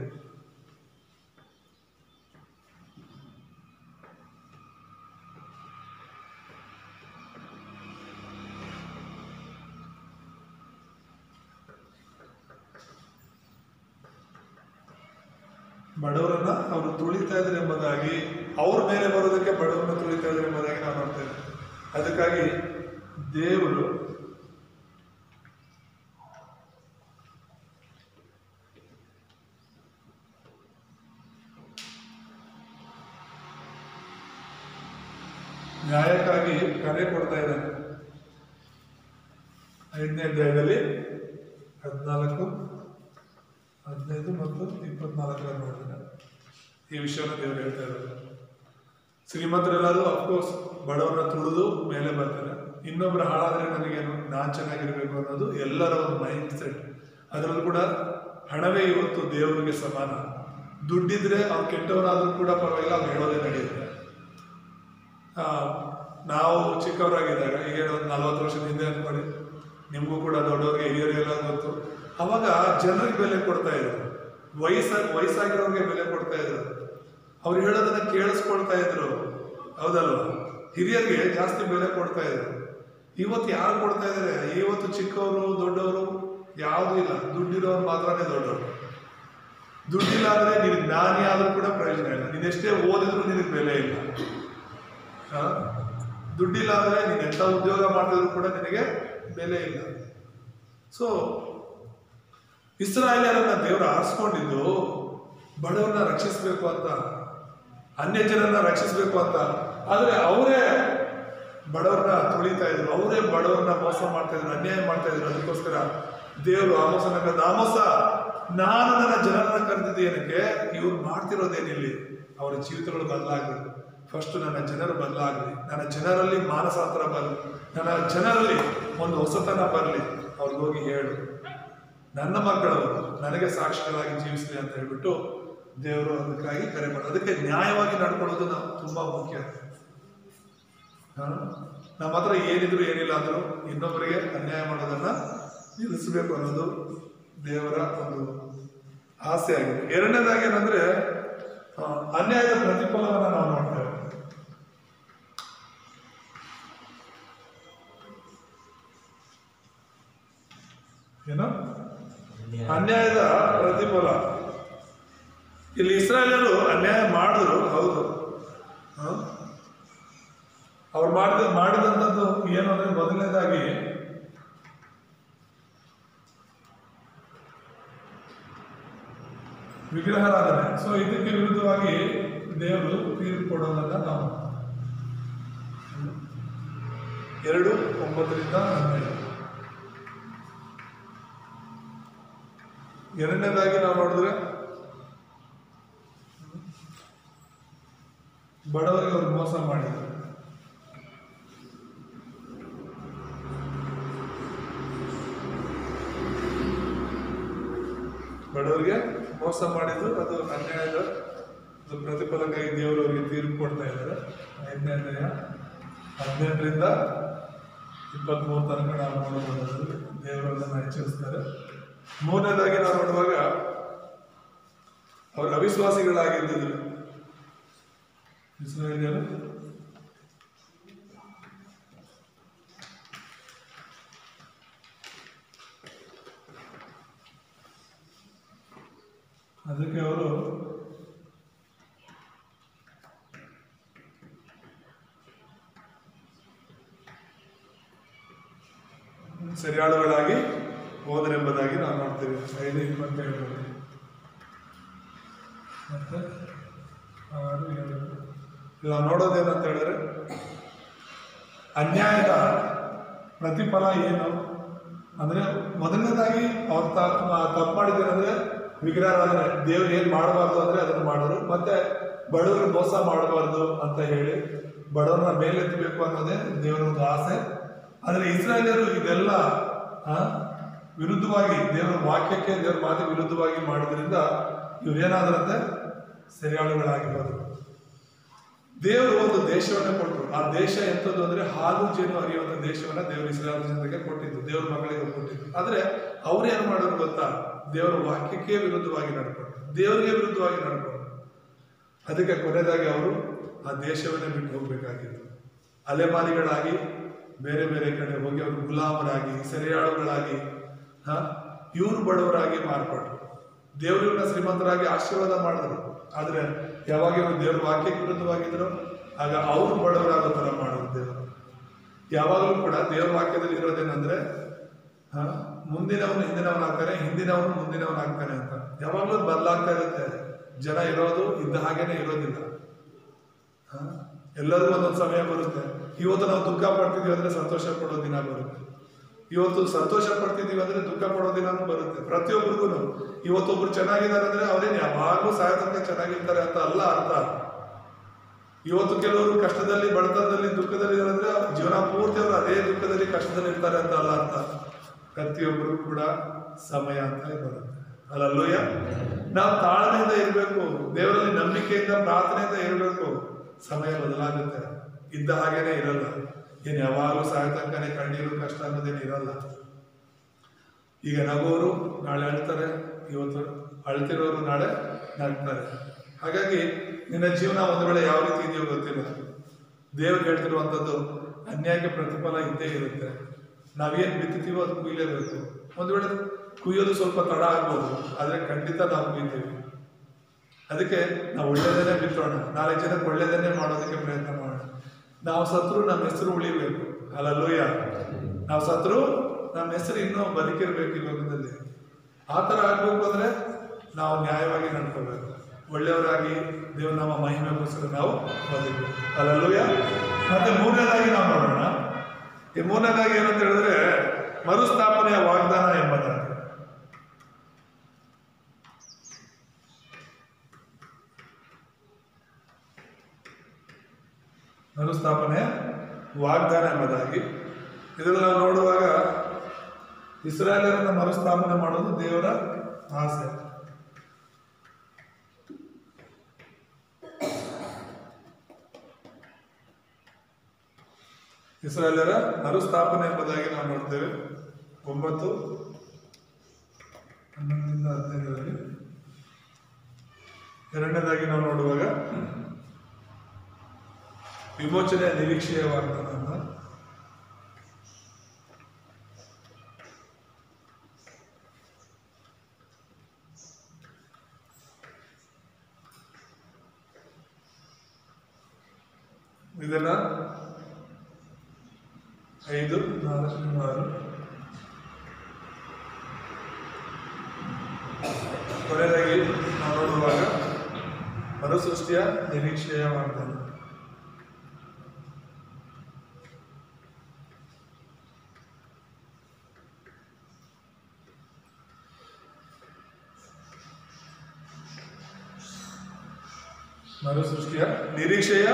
ಬಡವರನ್ನ ಅವರು ತುಳಿತಾ ಇದ್ರು ಎಂಬುದಾಗಿ, ಅವ್ರ ಮೇಲೆ ಬರೋದಕ್ಕೆ ಬಡವರನ್ನ ತುಳಿತಾ ಇದ್ರು ಎಂಬುದಾಗಿ ನಾವು ನೋಡ್ತೇವೆ. ಅದಕ್ಕಾಗಿ ದೇವರು ನ್ಯಾಯಕ್ಕಾಗಿ ಕರೆ ಕೊಡ್ತಾ ಇದ್ದಾನೆ. 5ನೇ ಅಧ್ಯಾಯದಲ್ಲಿ 14, 15 ಮತ್ತು 24 ನೋಡಿದ್ರೆ ಈ ವಿಷಯವನ್ನು ದೇವರು ಹೇಳ್ತಾ ಇದ್ದಾರೆ. ಶ್ರೀಮಂತರೆಲ್ಲರೂ ಅಫ್ಕೋರ್ಸ್ ಬಡವರನ್ನ ತುಳಿದು ಮೇಲೆ ಬರ್ತಾರೆ. ಇನ್ನೊಬ್ರು ಹಾಳಾದ್ರೆ ನನಗೇನು, ನಾನ್ ಚೆನ್ನಾಗಿರ್ಬೇಕು ಅನ್ನೋದು ಎಲ್ಲರ ಒಂದು ಮೈಂಡ್ ಸೆಟ್. ಅದರಲ್ಲೂ ಕೂಡ ಹಣವೇ ಇವತ್ತು ದೇವರಿಗೆ ಸಮಾನ. ದುಡ್ಡಿದ್ರೆ ಅವ್ರು ಕೆಟ್ಟವರಾದ್ರೂ ಕೂಡ ಪರವಾಗಿಲ್ಲ, ಅವ್ರು ಹೇಳೋದೇ ನಡೆಯುತ್ತೆ. ನಾವು ಚಿಕ್ಕವರಾಗಿದ್ದಾಗ, ಈಗ ಒಂದು 40 ವರ್ಷದ ಹಿಂದೆ ಅಂದ್ಕೊಳ್ಳಿ, ನಿಮಗೂ ಕೂಡ ದೊಡ್ಡವ್ರಿಗೆ ಹಿರಿಯರಿಗೆಲ್ಲ ಗೊತ್ತು. ಅವಾಗ ಜನರಿಗೆ ಬೆಲೆ ಕೊಡ್ತಾ ಇದ್ರು, ವಯಸ್ಸಾಗಿರೋರಿಗೆ ಬೆಲೆ ಕೊಡ್ತಾ ಇದ್ರು, ಅವ್ರು ಹೇಳೋದನ್ನ ಕೇಳಿಸ್ಕೊಳ್ತಾ ಇದ್ರು. ಹೌದಲ್ವ? ಹಿರಿಯರಿಗೆ ಜಾಸ್ತಿ ಬೆಲೆ ಕೊಡ್ತಾ ಇದ್ರು. ಇವತ್ತು ಯಾರು ಕೊಡ್ತಾ ಇದ್ದಾರೆ? ಇವತ್ತು ಚಿಕ್ಕವರು ದೊಡ್ಡವರು ಯಾವುದೂ ಇಲ್ಲ, ದುಡ್ಡಿರೋರು ಮಾತ್ರನೇ ದೊಡ್ಡವರು. ದುಡ್ಡಿಲ್ಲ ಅಂದ್ರೆ ನಿನಗೆ ಜ್ಞಾನಿ ಆದ್ರೂ ಕೂಡ ಪ್ರಯೋಜನ ಇಲ್ಲ, ನೀನೆಷ್ಟೇ ಓದಿದ್ರು ನಿನಗೆ ಬೆಲೆ ಇಲ್ಲ. ದುಡ್ಡಿಲ್ಲ ಅಂದ್ರೆ ನೀನ್ ಎಂತ ಉದ್ಯೋಗ ಮಾಡ್ತಿದ್ರು ಕೂಡ ನಿನಗೆ ಬೆಲೆ ಇಲ್ಲ. ಸೊ ಇಸ್ರಾಯೇಲರನ್ನ ದೇವರು ಆರಿಸ್ಕೊಂಡಿದ್ದು ಬಡವರನ್ನ ರಕ್ಷಿಸಬೇಕು ಅಂತ, ಅನ್ಯ ಜನರನ್ನ ರಕ್ಷಿಸಬೇಕು ಅಂತ. ಆದ್ರೆ ಅವರೇ ಬಡವರನ್ನ ತುಳಿತಾ ಇದ್ರು, ಅವರೇ ಬಡವರನ್ನ ಮೋಸ ಮಾಡ್ತಾ ಇದ್ರು, ಅನ್ಯಾಯ ಮಾಡ್ತಾ ಇದ್ರು. ಅದಕ್ಕೋಸ್ಕರ ದೇವರು ಆಮೋಸನ ಕರೆದ, ಆಮೋಸ, ನಾನು ನನ್ನ ಜನರನ್ನ ಕರೆದಿದ್ದೇನಕ್ಕೆ? ಇವ್ರು ಮಾಡ್ತಿರೋದೇನಿಲ್ಲಿ? ಅವರ ಜೀವಿತಗಳು ಬದಲಾಗಬೇಕು. ಫಸ್ಟ್ ನನ್ನ ಜನರು ಬದಲಾಗಲಿ, ನನ್ನ ಜನರಲ್ಲಿ ಮಾನಸಾಂತರ ಬರಲಿ, ನನ್ನ ಜನರಲ್ಲಿ ಒಂದು ಹೊಸತನ ಬರಲಿ. ಅವ್ರಿಗೆ ಹೋಗಿ ಹೇಳು, ನನ್ನ ಮಕ್ಕಳವರು ನನಗೆ ಸಾಕ್ಷಿಗಳಾಗಿ ಜೀವಿಸಲಿ ಅಂತ ಹೇಳ್ಬಿಟ್ಟು ದೇವರು ಅದಕ್ಕಾಗಿ ಕರೆ ಮಾಡೋದು. ಅದಕ್ಕೆ ನ್ಯಾಯವಾಗಿ ನಡ್ಕೊಳ್ಳೋದು ನಾವು ತುಂಬಾ ಮುಖ್ಯ. ನಮ್ಮ ಹತ್ರ ಏನಿದ್ರು ಏನಿಲ್ಲ ಅಂದ್ರು ಇನ್ನೊಬ್ಬರಿಗೆ ಅನ್ಯಾಯ ಮಾಡೋದನ್ನ ನಿಲ್ಲಿಸಬೇಕು ಅನ್ನೋದು ದೇವರ ಒಂದು ಆಸೆ ಆಗಿದೆ. 2ನೇದಾಗಿ ಏನಂದ್ರೆ ಅನ್ಯಾಯದ ಪ್ರತಿಫಲವನ್ನ ನಾವು ನೋಡ್ತೇವೆ. ಏನು? ಅನ್ಯಾಯದ ಪ್ರತಿಫಲ. ಇಲ್ಲಿ ಇಸ್ರಾಯೇಲರು ಅನ್ಯಾಯ ಮಾಡಿದ್ರು, ಹೌದು. ಅವ್ರು ಮಾಡಿದಂಥದ್ದು ಏನು ಅಂದ್ರೆ ಮೊದಲನೇದಾಗಿ ವಿಗ್ರಹಾರಾಧನೆ. ಸೊ ಇದಕ್ಕೆ ವಿರುದ್ಧವಾಗಿ ದೇವರು ತೀರ್ಪು ಕೊಡೋದನ್ನ ನಾವು 2:9-12. ಎರಡನೇದಾಗಿ ನಾವು ನೋಡಿದ್ರೆ ಬಡವರಿಗೆ ಅವರು ಮೋಸ ಮಾಡಿದರು. ಬಡವರಿಗೆ ಮೋಸ ಮಾಡಿದ್ದು ಅದು ಅನ್ಯಾಯದ ಪ್ರತಿಫಲಕ್ಕಾಗಿ ದೇವರು ಅವರಿಗೆ ತೀರ್ಪು ಕೊಡ್ತಾ ಇದ್ದಾರೆ. 5ನೇ ಅಧ್ಯಾಯ 18-23 ತನಕ ನಾವು ನೋಡಬಹುದು. ದೇವರನ್ನ ಎಚ್ಚರಿಸ್ತಾರೆ. 3ನೇದಾಗಿ ನಾವು ನೋಡುವಾಗ ಅವರು ಅವಿಶ್ವಾಸಿಗಳಾಗಿದ್ದರು ಇಸ್ರಾಯೇಲ್ಯರು. ಅದಕ್ಕೆ ಅವರು ಸೆರೆಯಾಳುಗಳಾಗಿ ಹೋದರೆಂಬುದಾಗಿ ನಾವು ನೋಡ್ತೇವೆ. 5:27 ಮತ್ತೆ 6:7 ನಾವು ನೋಡೋದೇನಂತ ಹೇಳಿದ್ರೆ ಅನ್ಯಾಯದ ಪ್ರತಿಫಲ ಏನು ಅಂದ್ರೆ ಮೊದಲನೇದಾಗಿ ಅವ್ರು ತಪ್ಪು ಮಾಡಿದ್ದೇನೆಂದ್ರೆ ವಿಗ್ರಹಾರಾಧನೆ. ದೇವ್ರು ಏನ್ ಮಾಡಬಾರ್ದು ಅಂದ್ರೆ ಅದನ್ನು ಮಾಡೋರು. ಮತ್ತೆ ಬಡವರು ಮೋಸ ಮಾಡಬಾರ್ದು ಅಂತ ಹೇಳಿ ಬಡವರನ್ನ ಮೇಲೆತ್ತಬೇಕು ಅನ್ನೋದೇ ದೇವರ ಒಂದು ಆಸೆ. ಆದ್ರೆ ಇಸ್ರಾಯೇಲ್ಯರು ಇದೆಲ್ಲ ವಿರುದ್ಧವಾಗಿ ದೇವರ ವಾಕ್ಯಕ್ಕೆ ದೇವರ ಮಾತಿಗೆ ವಿರುದ್ಧವಾಗಿ ಮಾಡೋದ್ರಿಂದ ಇವ್ರೇನಾದ್ರಂತೆ ಸೆರೆಯಾಳುಗಳಾಗಿರೋದು. ದೇವರು ಒಂದು ದೇಶವನ್ನ ಕೊಟ್ಟರು. ಆ ದೇಶ ಎಂಥದ್ದು ಅಂದ್ರೆ ಹಾಲು ಜೇನು ಹರಿಯುವಂತ ದೇಶವನ್ನ ದೇವರು ಇಸ್ರಾಯೇಲ್ ಜನತೆಗೆ ಕೊಟ್ಟಿದ್ದು, ದೇವರ ಮಕ್ಕಳಿಗೆ ಕೊಟ್ಟಿದ್ದು. ಆದ್ರೆ ಅವ್ರೇನು ಮಾಡೋರು ಗೊತ್ತಾ? ದೇವರ ವಾಕ್ಯಕ್ಕೆ ವಿರುದ್ಧವಾಗಿ ನಡ್ಕೊಂಡು, ದೇವರಿಗೆ ವಿರುದ್ಧವಾಗಿ ನಡ್ಕೊಂಡು, ಅದಕ್ಕೆ ಕೊನೆಯದಾಗಿ ಅವರು ಆ ದೇಶವನ್ನೇ ಬಿಟ್ಟು ಹೋಗ್ಬೇಕಾಗಿತ್ತು. ಅಲೆಮಾರಿಗಳಾಗಿ ಬೇರೆ ಬೇರೆ ಕಡೆ ಹೋಗಿ ಅವರು ಗುಲಾಮರಾಗಿ ಸೆರೆಯಾಳುಗಳಾಗಿ ಇವರು ಬಡವರಾಗಿ ಮಾರ್ಪಟ್ರು. ದೇವರನ್ನ ಶ್ರೀಮಂತರಾಗಿ ಆಶೀರ್ವಾದ ಮಾಡಿದ್ರು. ಆದ್ರೆ ಯಾವಾಗ ಇವರು ದೇವ್ರ ವಾಕ್ಯಕ್ಕೆ ವಿರುದ್ಧವಾಗಿದ್ರು ಆಗ ಅವರು ಬಡವರಾಗೋ ತರ ಮಾಡೋದು ದೇವರು. ಯಾವಾಗಲೂ ಕೂಡ ದೇವ್ರ ವಾಕ್ಯದಲ್ಲಿ ಇರೋದೇನಂದ್ರೆ ಮುಂದಿನವನು ಹಿಂದಿನವನಾಗ್ತಾನೆ, ಹಿಂದಿನವನು ಮುಂದಿನವನಾಗ್ತಾನೆ ಅಂತ ಯಾವಾಗಲೂ ಬದಲಾಗ್ತಾ ಇರುತ್ತೆ. ಜನ ಇರೋದು ಇದ್ದ ಹಾಗೇನೆ ಇರೋದಿಲ್ಲ. ಎಲ್ಲರಿಗೂ ಒಂದೊಂದು ಸಮಯ ಬರುತ್ತೆ. ಇವತ್ತು ನಾವು ದುಃಖ ಪಡ್ತಿದೀವಿ ಅಂದ್ರೆ ಸಂತೋಷ ಪಡೋ ದಿನ ಬರುತ್ತೆ. ಇವತ್ತು ಸಂತೋಷ ಪಡ್ತಿದೀವಿ ಅಂದ್ರೆ ದುಃಖ ಪಡೋ ದಿನಾನು ಬರುತ್ತೆ. ಪ್ರತಿಯೊಬ್ಬರಿಗೂ ಇವತ್ತೊಬ್ರು ಚೆನ್ನಾಗಿದ್ದಾರೆ ಅಂದ್ರೆ ಅವ್ರೇನು ಯಾವಾಗಲೂ ಸಾಯತನಕ ಚೆನ್ನಾಗಿರ್ತಾರೆ ಅಂತ ಅಲ್ಲ ಅರ್ಥ. ಇವತ್ತು ಕೆಲವರು ಕಷ್ಟದಲ್ಲಿ, ಬಡತನದಲ್ಲಿ, ದುಃಖದಲ್ಲಿ ಇದ್ದಾರೆ ಜೀವನ ಪೂರ್ತಿ ಅವರು ಅದೇ ದುಃಖದಲ್ಲಿ ಕಷ್ಟದಲ್ಲಿ ಇರ್ತಾರೆ ಅಂತ ಅಲ್ಲ ಅರ್ಥ. ಪ್ರತಿಯೊಬ್ಬರು ಕೂಡ ಸಮಯ ಅಂತ ಬರುತ್ತೆ. ಅಲ್ಲಲ್ಲೂಯ. ನಾವು ತಾಳ್ಮೆಯಿಂದ ಇರಬೇಕು, ದೇವರಲ್ಲಿ ನಂಬಿಕೆಯಿಂದ ಪ್ರಾರ್ಥನೆಯಿಂದ ಇರಬೇಕು. ಸಮಯ ಬದಲಾಗುತ್ತೆ, ಇದ್ದ ಹಾಗೇನೆ ಇರಲ್ಲ. ಏನ್ ಯಾವಾಗಲೂ ಸಾಯತನಕನೇ ಕಣ್ಣೀರು ಕಷ್ಟ ಅನ್ನೋದೇನು ಇರಲ್ಲ. ಈಗ ನಗೋರು ನಾಳೆ ಅಳ್ತಾರೆ, ಇವತ್ತು ಅಳ್ತಿರೋರು ನಾಳೆ ನಗ್ತಾರೆ. ಹಾಗಾಗಿ ನಿನ್ನ ಜೀವನ ಒಂದು ವೇಳೆ ಯಾವ ರೀತಿ ಇದೆಯೋ ಗೊತ್ತಿಲ್ಲ. ದೇವ್ರು ಹೇಳ್ತಿರುವಂಥದ್ದು ಅನ್ಯಾಯಕ್ಕೆ ಪ್ರತಿಫಲ ಇದ್ದೇ ಇರುತ್ತೆ. ನಾವೇನು ಬಿತ್ತೀವೋ ಅದು ಕುಯ್ಲೇಬೇಕು. ಒಂದು ವೇಳೆ ಕುಯ್ಯೋದು ಸ್ವಲ್ಪ ತಡ ಆಗ್ಬೋದು, ಆದರೆ ಖಂಡಿತ ನಾವು ಕುಯ್ತೀವಿ. ಅದಕ್ಕೆ ನಾವು ಒಳ್ಳೆಯದನ್ನೇ ಬಿತ್ತೋಣ, 4 ಜನಕ್ಕೆ ಒಳ್ಳೆಯದನ್ನೇ ಮಾಡೋದಕ್ಕೆ ಪ್ರಯತ್ನ ಮಾಡೋಣ. ನಾವು ಸತ್ರು ನಮ್ಮ ಹೆಸರು ಉಳಿಬೇಕು. ಹಲ್ಲೆಲೂಯಾ. ನಾವು ಸತ್ರು ನಮ್ಮ ಹೆಸರು ಇನ್ನೂ ಬದುಕಿರ್ಬೇಕು ಈ ಲೋಕದಲ್ಲಿ. ಆ ಥರ ಆಗ್ಬೇಕು ಅಂದ್ರೆ ನಾವು ನ್ಯಾಯವಾಗಿ ನಡ್ಕೋಬೇಕು, ಒಳ್ಳೆಯವರಾಗಿ ದೇವ್ರ ನಮ್ಮ ಮಹಿಮೆಗೋಸ್ಕರ ನಾವು ಬದುಕಬೇಕು. ಹಲ್ಲೆಲೂಯಾ. ಮತ್ತೆ 3ನೇದಾಗಿ ನಾವು ನೋಡೋಣ. ಈ 3ನೇದಾಗಿ ಏನಂತ ಹೇಳಿದ್ರೆ ಮರುಸ್ಥಾಪನೆಯ ವಾಗ್ದಾನ ಎಂಬುದಾಗಿ. ಮರುಸ್ಥಾಪನೆ ವಾಗ್ದಾನ ಎಂಬುದಾಗಿ ಇದರಲ್ಲಿ ನಾವು ನೋಡುವಾಗ ಇಸ್ರಾಯೇಲರನ್ನ ಮರುಸ್ಥಾಪನೆ ಮಾಡೋದು ದೇವರ ಆಸೆ. ಇಸ್ರಾಯೇಲರ ಮರುಸ್ಥಾಪನೆ ಎಂಬುದಾಗಿ ನಾವು ನೋಡ್ತೇವೆ 9:11-15 ಎರಡನೇದಾಗಿ ನಾವು ನೋಡುವಾಗ ವಿಮೋಚನೆಯ ನಿರೀಕ್ಷೆಯ ವಾಗ್ದಾನ. ಇದನ್ನ 5, 4, 6. ಕೊನೆಯದಾಗಿ ನಾವು ನೋಡುವಾಗ ಮರುಸೃಷ್ಟಿಯ ನಿರೀಕ್ಷೆಯ ವಾಗ್ದಾನ. ಮರುಸೃಷ್ಟಿಯ ನಿರೀಕ್ಷೆಯ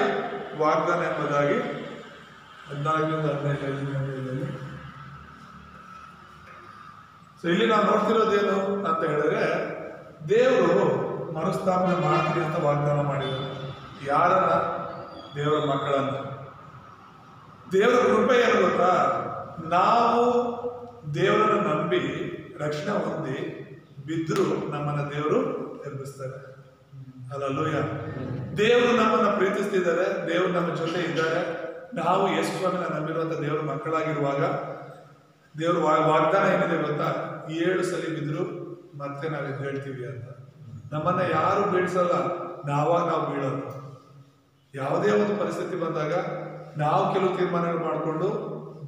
ವಾಗ್ದಾನ ಎಂಬುದಾಗಿ 14-15 ಸೊ ಇಲ್ಲಿ ನಾವು ನೋಡ್ತಿರೋದೇನು ಅಂತ ಹೇಳಿದ್ರೆ, ದೇವರು ಮರುಸ್ಥಾಪನೆ ಮಾಡ್ತೀನಿ ಅಂತ ವಾಗ್ದಾನ ಮಾಡಿದರು. ಯಾರನ್ನ? ದೇವರ ಮಕ್ಕಳನ್ನ. ದೇವರ ಕೃಪೆ ಏನು ಗೊತ್ತಾ? ನಾವು ದೇವರನ್ನು ನಂಬಿ ರಕ್ಷಣೆ ಹೊಂದಿ ಬಿದ್ದರೂ ನಮ್ಮನ್ನ ದೇವರು ಎಬ್ಬಿಸ್ತಾರೆ. ಹಲ್ಲೆಲೂಯಾ. ದೇವರು ನಮ್ಮನ್ನ ಪ್ರೀತಿಸ್ತಿದ್ದಾರೆ, ದೇವರು ನಮ್ಮ ಜೊತೆ ಇದ್ದಾರೆ. ನಾವು ಯೇಸು ಸ್ವಾಮಿನ ನಂಬಿರುವಂತ ದೇವರ ಮಕ್ಕಳಾಗಿರುವಾಗ ದೇವರು ವಾಗ್ದಾನ ಏನಿದೆ ಗೊತ್ತಾ? 7 ಸಲ ಬಿದ್ರು ಮತ್ತೆ ನಾವು ಎದ್ದೇಳ್ತೀವಿ ಅಂತ. ನಮ್ಮನ್ನ ಯಾರು ಬೀಳ್ಸಲ್ಲ, ನಾವು ಬೀಳೋದು. ಯಾವುದೇ ಒಂದು ಪರಿಸ್ಥಿತಿ ಬಂದಾಗ ನಾವು ಕೆಲವು ತೀರ್ಮಾನಗಳು ಮಾಡಿಕೊಂಡು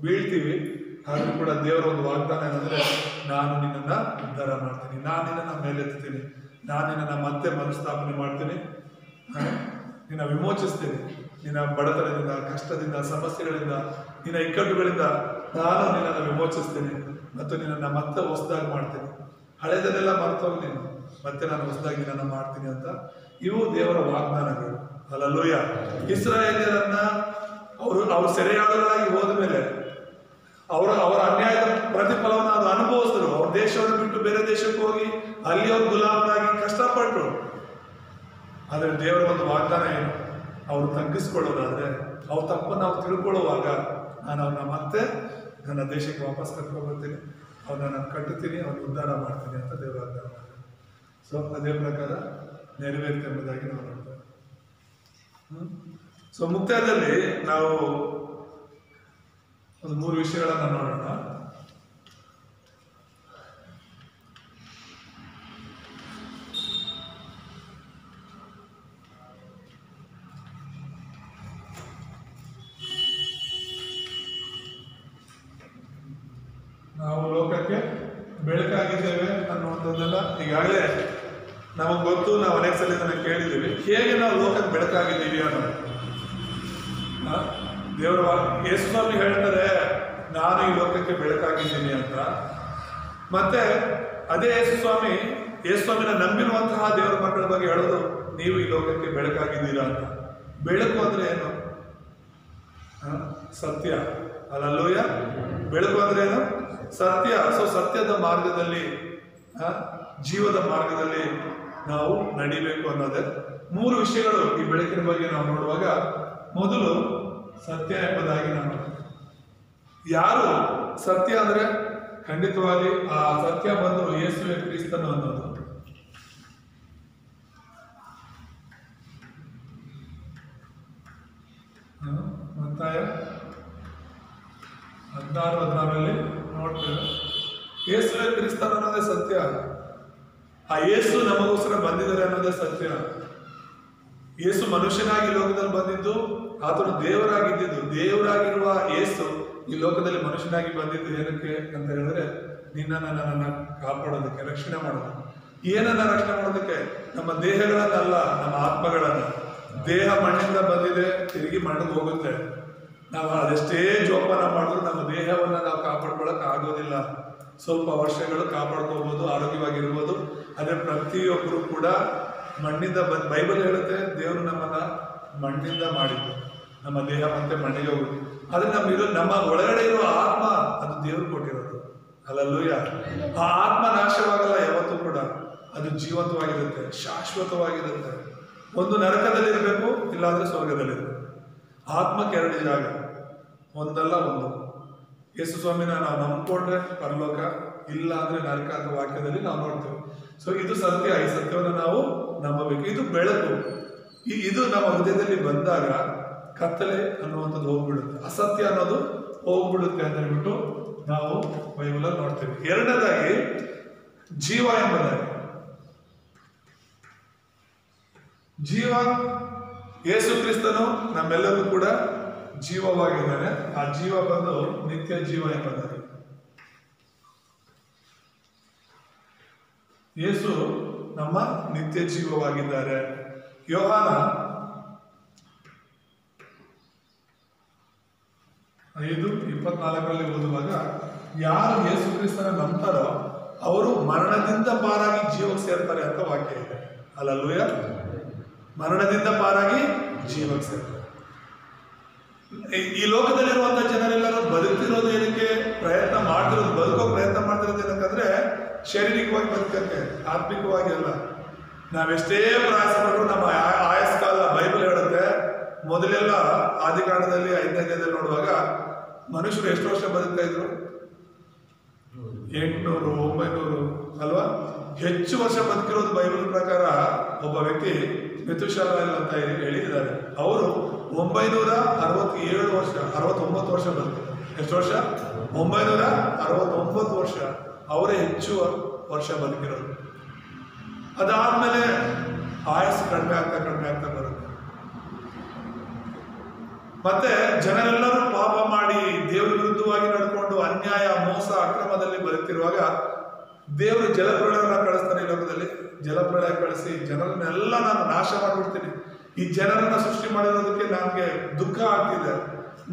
ಬೀಳ್ತೀವಿ. ಆದ್ರೂ ಕೂಡ ದೇವರ ಒಂದು ವಾಗ್ದಾನ ಏನಂದ್ರೆ, ನಾನು ನಿನ್ನನ್ನ ಉದ್ಧಾರ ಮಾಡ್ತೀನಿ, ನಾನು ನಿನ್ನನ್ನ ಮೇಲೆತ್ತೀನಿ, ನಾನು ನಿನ್ನನ್ನ ಮತ್ತೆ ಮರುಸ್ಥಾಪನೆ ಮಾಡ್ತೀನಿ, ನಿನ್ನ ವಿಮೋಚಿಸ್ತೀನಿ. ನಿನ್ನ ಬಡತನದಿಂದ, ಕಷ್ಟದಿಂದ, ಸಮಸ್ಯೆಗಳಿಂದ, ನಿನ್ನ ಇಕ್ಕಟ್ಟುಗಳಿಂದ ನಾನು ನಿನ್ನನ್ನು ವಿಮೋಚಿಸ್ತೀನಿ ಮತ್ತು ನಿನ್ನನ್ನು ಮತ್ತೆ ಹೊಸದಾಗಿ ಮಾಡ್ತೀನಿ. ಹಳೆದನ್ನೆಲ್ಲ ಮರ್ತೋಗಿ ನೀನು, ಮತ್ತೆ ನಾನು ಹೊಸದಾಗಿ ನಿನ್ನನ್ನು ಮಾಡ್ತೀನಿ ಅಂತ. ಇವು ದೇವರ ವಾಗ್ದಾನಗಳು. ಹಲ್ಲೆಲೂಯಾ. ಇಸ್ರಾಯೇಲ್ಯರನ್ನ ಅವರು ಸೆರೆಯಾಳುಗಳಾಗಿ ಹೋದ ಮೇಲೆ ಅವರ ಅನ್ಯಾಯದ ಪ್ರತಿಫಲವನ್ನು ಅದು ಅನುಭವಿಸಿದ್ರು. ಅವ್ರ ದೇಶವನ್ನು ಬಿಟ್ಟು ಬೇರೆ ದೇಶಕ್ಕೆ ಹೋಗಿ ಅಲ್ಲಿ ಅವ್ರು ಗುಲಾಮರಾಗಿ ಕಷ್ಟಪಟ್ಟರು. ಆದರೆ ದೇವರ ಒಂದು ವಾಗ್ದಾನ ಏನು? ಅವರು ತಗ್ಗಿಸ್ಕೊಳ್ಳೋದಾದ್ರೆ, ಅವ್ರ ತಪ್ಪನ್ನು ನಾವು ತಿಳ್ಕೊಳ್ಳುವಾಗ ನಾನು ಅವ್ರನ್ನ ಮತ್ತೆ ನನ್ನ ದೇಶಕ್ಕೆ ವಾಪಸ್ ಕರ್ಕೊಂಡು ಬರ್ತೀನಿ, ಅವ್ರನ್ನ ನಾನು ಕಟ್ಟುತ್ತೀನಿ, ಅವ್ರನ್ನ ಉದ್ಧಾರ ಮಾಡ್ತೀನಿ ಅಂತ ದೇವರ ವಾಗ್ದಾನ ಮಾಡ್ತಾರೆ. ಸೊ ಅದೇ ಪ್ರಕಾರ ನೆರವೇರುತ್ತೆ ಎಂಬುದಾಗಿ ನಾವು ನೋಡ್ತೇವೆ. ಸೊ ಮುಕ್ತಾಯದಲ್ಲಿ ನಾವು ಒಂದು 3 ವಿಷಯಗಳನ್ನು ನೋಡೋಣ. ನಾವು ಲೋಕಕ್ಕೆ ಬೆಳಕಾಗಿದ್ದೇವೆ ಅನ್ನುವಂಥದ್ದೆಲ್ಲ ಈಗಾಗಲೇ ನಮಗೆ ಗೊತ್ತು. ನಾವು ಅನೇಕ ಸಲ ಇದನ್ನು ಕೇಳಿದ್ದೀವಿ. ಹೇಗೆ ನಾವು ಲೋಕಕ್ಕೆ ಬೆಳಕಾಗಿದ್ದೀವಿ ಅನ್ನೋದು ದೇವರ ಯೇಸು ಸ್ವಾಮಿ ಹೇಳ್ತಾರೆ, ನಾನು ಈ ಲೋಕಕ್ಕೆ ಬೆಳಕಾಗಿದ್ದೀನಿ ಅಂತ. ಮತ್ತೆ ಅದೇ ಯೇಸು ಸ್ವಾಮಿನ ನಂಬಿರುವಂತಹ ದೇವರ ಮಕ್ಕಳ ಬಗ್ಗೆ ಹೇಳೋದು, ನೀವು ಈ ಲೋಕಕ್ಕೆ ಬೆಳಕಾಗಿದ್ದೀರಾ ಅಂತ. ಬೆಳಕು ಅಂದ್ರೆ ಏನು? ಸತ್ಯ. ಹಲ್ಲೆಲೂಯಾ. ಬೆಳಕು ಅಂದ್ರೆ ಏನು? ಸತ್ಯ. ಸೊ ಸತ್ಯದ ಮಾರ್ಗದಲ್ಲಿ, ಜೀವದ ಮಾರ್ಗದಲ್ಲಿ ನಾವು ನಡಿಬೇಕು ಅನ್ನೋದೇ 3 ವಿಷಯಗಳು ಈ ಬೆಳಕಿನ ಬಗ್ಗೆ ನಾವು ನೋಡುವಾಗ. ಮೊದಲು ಸತ್ಯ ಎಂಬುದಾಗಿ ನಾವು ಯಾರು ಸತ್ಯ ಅಂದ್ರೆ ಖಂಡಿತವಾಗಿ ಆ ಸತ್ಯ ಬಂದು ಯೇಸುವೆ ಕ್ರಿಸ್ತನು ಅನ್ನೋದು. ಮತ್ತಾಯ 16:16 ನೋಡ್ತೇವೆ. ಯೇಸುವೆ ಕ್ರಿಸ್ತನು ಅನ್ನೋದೇ ಸತ್ಯ. ಆ ಯೇಸು ನಮಗೋಸ್ಕರ ಬಂದಿದ್ದಾರೆ ಅನ್ನೋದೇ ಸತ್ಯ. ಯೇಸು ಮನುಷ್ಯನಾಗಿ ಲೋಕದಲ್ಲಿ ಬಂದಿದ್ದು, ಆತನು ದೇವರಾಗಿದ್ದು. ದೇವರಾಗಿರುವ ಯೇಸು ಈ ಲೋಕದಲ್ಲಿ ಮನುಷ್ಯನಾಗಿ ಬಂದಿದ್ದು ಏನಕ್ಕೆ ಅಂತ ಹೇಳಿದ್ರೆ, ನಿನ್ನನ್ನು ನನ್ನನ್ನು ಕಾಪಾಡೋದಕ್ಕೆ, ರಕ್ಷಣೆ ಮಾಡೋದಕ್ಕೆ. ಏನನ್ನ ರಕ್ಷಣೆ ಮಾಡೋದಕ್ಕೆ? ನಮ್ಮ ದೇಹಗಳನ್ನಲ್ಲ, ನಮ್ಮ ಆತ್ಮಗಳನ್ನ. ದೇಹ ಮಣ್ಣಿಂದ ಬಂದಿದೆ, ತಿರುಗಿ ಮಣ್ಣಿಗೆ ಹೋಗುತ್ತೆ. ನಾವು ಅದೆಷ್ಟೇ ಜೋಪಾನ ಮಾಡಿದ್ರು ನಮ್ಮ ದೇಹವನ್ನ ನಾವು ಕಾಪಾಡ್ಕೊಳಕ್ ಆಗೋದಿಲ್ಲ. ಸ್ವಲ್ಪ ವರ್ಷಗಳು ಕಾಪಾಡ್ಕೋಬಹುದು, ಆರೋಗ್ಯವಾಗಿರ್ಬೋದು. ಆದ್ರೆ ಪ್ರತಿಯೊಬ್ಬರು ಕೂಡ ಮಣ್ಣಿಂದ ಬೈಬಲ್ ಹೇಳುತ್ತೆ, ದೇವರು ನಮ್ಮನ್ನ ಮಣ್ಣಿಂದ ಮಾಡಿದ್ದು. ನಮ್ಮ ದೇಹ ಮತ್ತೆ ಮಣ್ಣಿಗೆ ಹೋಗುತ್ತೆ. ಆದ್ರೆ ನಮ್ಮ ಒಳಗಡೆ ಇರುವ ಆತ್ಮ, ಅದು ದೇವರು ಕೊಟ್ಟಿರೋದು. ಹಲ್ಲೆಲೂಯಾ. ಆ ಆತ್ಮ ನಾಶವಾಗಲ್ಲ ಯಾವತ್ತೂ ಕೂಡ. ಅದು ಜೀವಂತವಾಗಿರುತ್ತೆ, ಶಾಶ್ವತವಾಗಿರುತ್ತೆ. ಒಂದು ನರಕದಲ್ಲಿರ್ಬೇಕು, ಇಲ್ಲಾಂದ್ರೆ ಸ್ವರ್ಗದಲ್ಲಿರ್ಬೇಕು. ಆತ್ಮಕ್ಕೆ 2 ಜಾಗ, ಒಂದಲ್ಲ ಒಂದು. ಯೇಸು ಸ್ವಾಮಿನ ನಾವು ನಂಬ್ಕೊಂಡ್ರೆ ಪರಲೋಕ, ಇಲ್ಲ ಅಂದ್ರೆ ನರಕ ಅಂತ ವಾಕ್ಯದಲ್ಲಿ ನಾವು ನೋಡ್ತೇವೆ. ಸೊ ಇದು ಸತ್ಯ. ಈ ಸತ್ಯವನ್ನು ನಾವು ನಂಬಬೇಕು. ಇದು ಬೆಳಕು. ಇದು ನಮ್ಮ ಹೃದಯದಲ್ಲಿ ಬಂದಾಗ ಕತ್ತಲೆ ಅನ್ನುವಂಥದ್ದು ಹೋಗ್ಬಿಡುತ್ತೆ, ಅಸತ್ಯ ಅನ್ನೋದು ಹೋಗ್ಬಿಡುತ್ತೆ ಅಂತ ಹೇಳ್ಬಿಟ್ಟು ನಾವು ಬೈಬಲಲ್ಲಿ ನೋಡ್ತೇವೆ. 2ನೇದಾಗಿ ಜೀವ ಎಂಬುದಾಗಿ. ಜೀವ ಯೇಸು ಕ್ರಿಸ್ತನು ನಮ್ಮೆಲ್ಲರಿಗೂ ಕೂಡ ಜೀವವಾಗಿದ್ದಾನೆ. ಆ ಜೀವ ಬಂದು ನಿತ್ಯ ಜೀವ ಎಂಬುದಾಗಿ. ಯೇಸು ನಮ್ಮ ನಿತ್ಯ ಜೀವವಾಗಿದ್ದಾರೆ. ಯೋಹಾನ 5:24 ಓದುವಾಗ, ಯಾರು ಯೇಸು ಕ್ರಿಸ್ತನ ನಂಬ್ತಾರೋ ಅವರು ಮರಣದಿಂದ ಪಾರಾಗಿ ಜೀವಕ್ಕೆ ಸೇರ್ತಾರೆ ಅಂತ ವಾಕ್ಯ ಇದೆ. ಹಲ್ಲೆಲೂಯಾ. ಮರಣದಿಂದ ಪಾರಾಗಿ ಜೀವಕ್ಕೆ ಸೇರ್ತಾರೆ. ಈ ಲೋಕದಲ್ಲಿರುವಂತಹ ಜನರೆಲ್ಲರೂ ಬದುಕ್ತಿರೋದು ಏನಕ್ಕೆ, ಪ್ರಯತ್ನ ಮಾಡ್ತಿರೋದು, ಬದುಕೋ ಪ್ರಯತ್ನ ಮಾಡ್ತಿರೋದು ಏನಕ್ಕಂದ್ರೆ ಶಾರೀರಿಕವಾಗಿ ಬದುಕಕ್ಕೆ, ಆತ್ಮಿಕವಾಗಿ ಅಲ್ಲ. ನಾವೆಷ್ಟೇ ಪ್ರಯಾಸ ಪಟ್ಟರು ನಮ್ಮ ಆಯಸ್ಕಾಲ ಬೈಬಲ್ ಹೇಳುತ್ತೆ. ಮೊದಲೆಲ್ಲ ಆದಿಕಾಂಡದಲ್ಲಿ 5ನೇ ಅಧ್ಯಾಯದಲ್ಲಿ ನೋಡುವಾಗ ಮನುಷ್ಯರು ಎಷ್ಟು ವರ್ಷ ಬದುಕ್ತಾ ಇದ್ರು? 800, 900 ಅಲ್ವಾ? ಹೆಚ್ಚು ವರ್ಷ ಬದುಕಿರೋದು ಬೈಬಲ್ ಪ್ರಕಾರ ಒಬ್ಬ ವ್ಯಕ್ತಿ ಮೆತುಶಾಲ ಅಂತ ಹೇಳಿದ್ದಾರೆ. ಅವರು 967 ವರ್ಷ, 69 ವರ್ಷ ಬದುಕಿದ್ರು. ಎಷ್ಟು ವರ್ಷ? 969 ವರ್ಷ. ಅವರೇ ಹೆಚ್ಚು ವರ್ಷ ಬದುಕಿರೋದು. ಅದಾದ್ಮೇಲೆ ಆಯಸ್ಸು ಕಡಿಮೆ ಆಗ್ತಾ ಬರುತ್ತೆ. ಮತ್ತೆ ಜನರೆಲ್ಲರೂ ಪಾಪ ಮಾಡಿ ದೇವರ ವಿರುದ್ಧವಾಗಿ ನಡ್ಕೊಂಡು ಅನ್ಯಾಯ, ಮೋಸ, ಅಕ್ರಮದಲ್ಲಿ ಬದುಕಿರುವಾಗ ದೇವರು ಜಲಪ್ರಳಯನ ಕಳಿಸ್ತಾನೆ. ಈ ಲೋಕದಲ್ಲಿ ಜಲಪ್ರಳಯ ಕಳಿಸಿ ಜನರನ್ನೆಲ್ಲ ನಾನು ನಾಶ ಮಾಡಿಬಿಡ್ತೀನಿ. ಈ ಜನರನ್ನ ಸೃಷ್ಟಿ ಮಾಡಿರೋದಕ್ಕೆ ನನಗೆ ದುಃಖ ಆಗ್ತಿದೆ.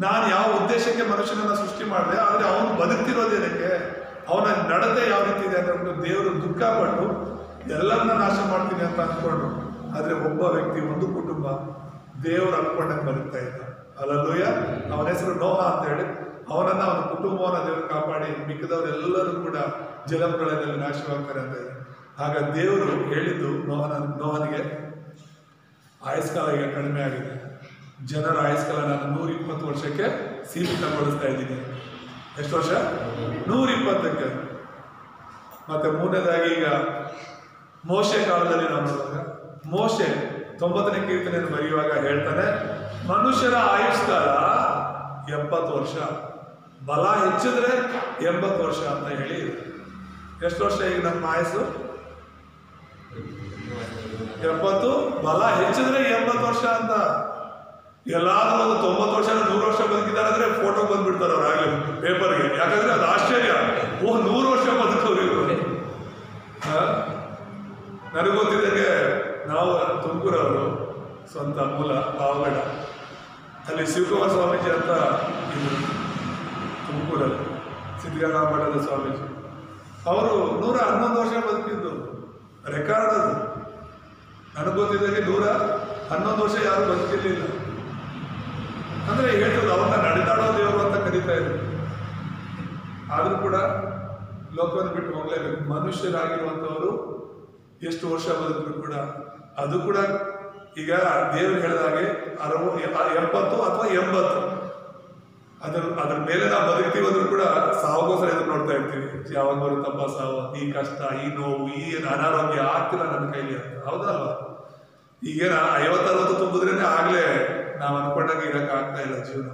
ನಾನು ಯಾವ ಉದ್ದೇಶಕ್ಕೆ ಮನುಷ್ಯನನ್ನ ಸೃಷ್ಟಿ ಮಾಡಿದೆ, ಆದ್ರೆ ಅವನು ಬದುಕ್ತಿರೋದೇನಕ್ಕೆ, ಅವನ ನಡತೆ ಯಾವ ರೀತಿ ಇದೆ ಅಂತ ದೇವರು ದುಃಖ ಪಟ್ಟು ಎಲ್ಲರನ್ನ ನಾಶ ಮಾಡ್ತೀನಿ ಅಂತ ಅಂದ್ಕೊಂಡ್ರು. ಆದ್ರೆ ಒಬ್ಬ ವ್ಯಕ್ತಿ, ಒಂದು ಕುಟುಂಬ ದೇವರು ಅನ್ಕೊಂಡಂಗೆ ಬದುಕ್ತಾ ಇದ್ದ. ಹಲ್ಲೆಲೂಯಾ. ಅವನ ಹೆಸರು ನೋಹ ಅಂತ ಹೇಳಿ. ಅವನನ್ನ, ಅವನ ಕುಟುಂಬವನ್ನ ದೇವರು ಕಾಪಾಡಿ ಮಿಕ್ಕಿದವರೆಲ್ಲರೂ ಕೂಡ ಜಲಪ್ರಳಯದಲ್ಲಿ ನಾಶವಾಗ್ತಾರೆ ಅಂತ ಇದೆ. ಆಗ ದೇವರು ಹೇಳಿದ್ದು ನೋಹನಿಗೆ, ಆಯಸ್ಕಾಲ ಈಗ ಕಡಿಮೆ ಆಗಿದೆ, ಜನರ ಆಯಸ್ಕಾಲ ನಾನು 120 ವರ್ಷಕ್ಕೆ ಸೀಮಿತಗೊಳಿಸ್ತಾ ಇದ್ದೀನಿ. ಎಷ್ಟು ವರ್ಷ? 120ಕ್ಕೆ. ಮತ್ತೆ ಮೂರನೇದಾಗಿ ಈಗ ಮೋಶೆ ಕಾಲದಲ್ಲಿ ನಾವು ನೋಡುವಾಗ, ಮೋಶೆ 90ನೇ ಕೀರ್ತನೆಯನ್ನು ಬರೆಯುವಾಗ ಹೇಳ್ತಾನೆ, ಮನುಷ್ಯರ ಆಯುಷ್ಕಾಲ 70 ವರ್ಷ, ಬಲ ಹೆಚ್ಚಿದ್ರೆ 80 ವರ್ಷ ಅಂತ ಹೇಳಿ. ಎಷ್ಟು ವರ್ಷ ಈಗ ನಮ್ಮ ಆಯಸ್ಸು? 70. ಬಲ ಹೆಚ್ಚಿದ್ರೆ 80 ವರ್ಷ ಅಂತ. ಎಲ್ಲಾದ್ರೂ ಒಂದು 90 ವರ್ಷ 100 ವರ್ಷ ಬದುಕಿದ್ದಾರೆ ಅಂದ್ರೆ ಫೋಟೋ ಬಂದ್ಬಿಡ್ತಾರೆ ಅವ್ರು ಆಗ್ಲಿ ಪೇಪರ್ಗೆ. ಯಾಕಂದ್ರೆ ಅದು ಆಶ್ಚರ್ಯ. 100 ವರ್ಷ ಬದುಕೋರು ಇವರು. ನನಗೆ ಗೊತ್ತಿದ್ದಂಗೆ ನಾವು ತುಮಕೂರವರು, ಸ್ವಂತ ಮೂಲ ಪಾವಗಡ. ಅಲ್ಲಿ ಶಿವಕುಮಾರ ಸ್ವಾಮೀಜಿ ಅಂತ ಇದ್ರು ತುಮಕೂರಲ್ಲಿ, ಸಿದ್ಧಗಂಗಾ ಮಠದ ಸ್ವಾಮೀಜಿ. ಅವರು 111 ವರ್ಷ ಬದುಕಿದ್ದು ರೆಕಾರ್ಡ್ ಅದು. ನನಗೆ ಗೊತ್ತಿದ್ದಂಗೆ 111 ವರ್ಷ ಯಾರು ಬದುಕಿರ್ಲಿಲ್ಲ. ಅಂದ್ರೆ ಹೇಳ್ತಿದ್ರು ಅವ್ರನ್ನ ನಡೆದಾಡೋ ದೇವರು ಅಂತ ಕರೀತಾ ಇದ್ರು. ಆದ್ರೂ ಕೂಡ ಲೋಕವನ್ನು ಬಿಟ್ಟು ಹೋಗ್ಲೇಬೇಕು. ಮನುಷ್ಯರಾಗಿರುವಂಥವರು ಎಷ್ಟು ವರ್ಷ ಬದುಕಿದ್ರು ಕೂಡ ಅದು ಕೂಡ ಈಗ ದೇವರು ಹೇಳಿದಾಗೆ 70 ಅಥವಾ 80. ಅದ್ರ ಮೇಲೆ ನಾವು ಬದುಕ್ತೀವಂದ್ರೂ ಕೂಡ ಸಾವುಗೋಸ್ಕರ ಎದುರು ನೋಡ್ತಾ ಇರ್ತೀವಿ. ಯಾವಾಗ ಬರುತ್ತಪ್ಪ ಸಾವು, ಈ ಕಷ್ಟ, ಈ ನೋವು, ಈ ಅನಾರೋಗ್ಯ ಆಗ್ತಿಲ್ಲ ನನ್ನ ಕೈಲಿ ಅಂತ. ಹೌದಲ್ವಾ? ಈಗೇನ 50-60 ತುಂಬಿದ್ರೇನೆ ಆಗ್ಲೇ ನಾವು ಅನ್ಕೊಂಡಾಗ ಇರಕ್ಕೆ ಆಗ್ತಾ ಇಲ್ಲ ಜೀವನ.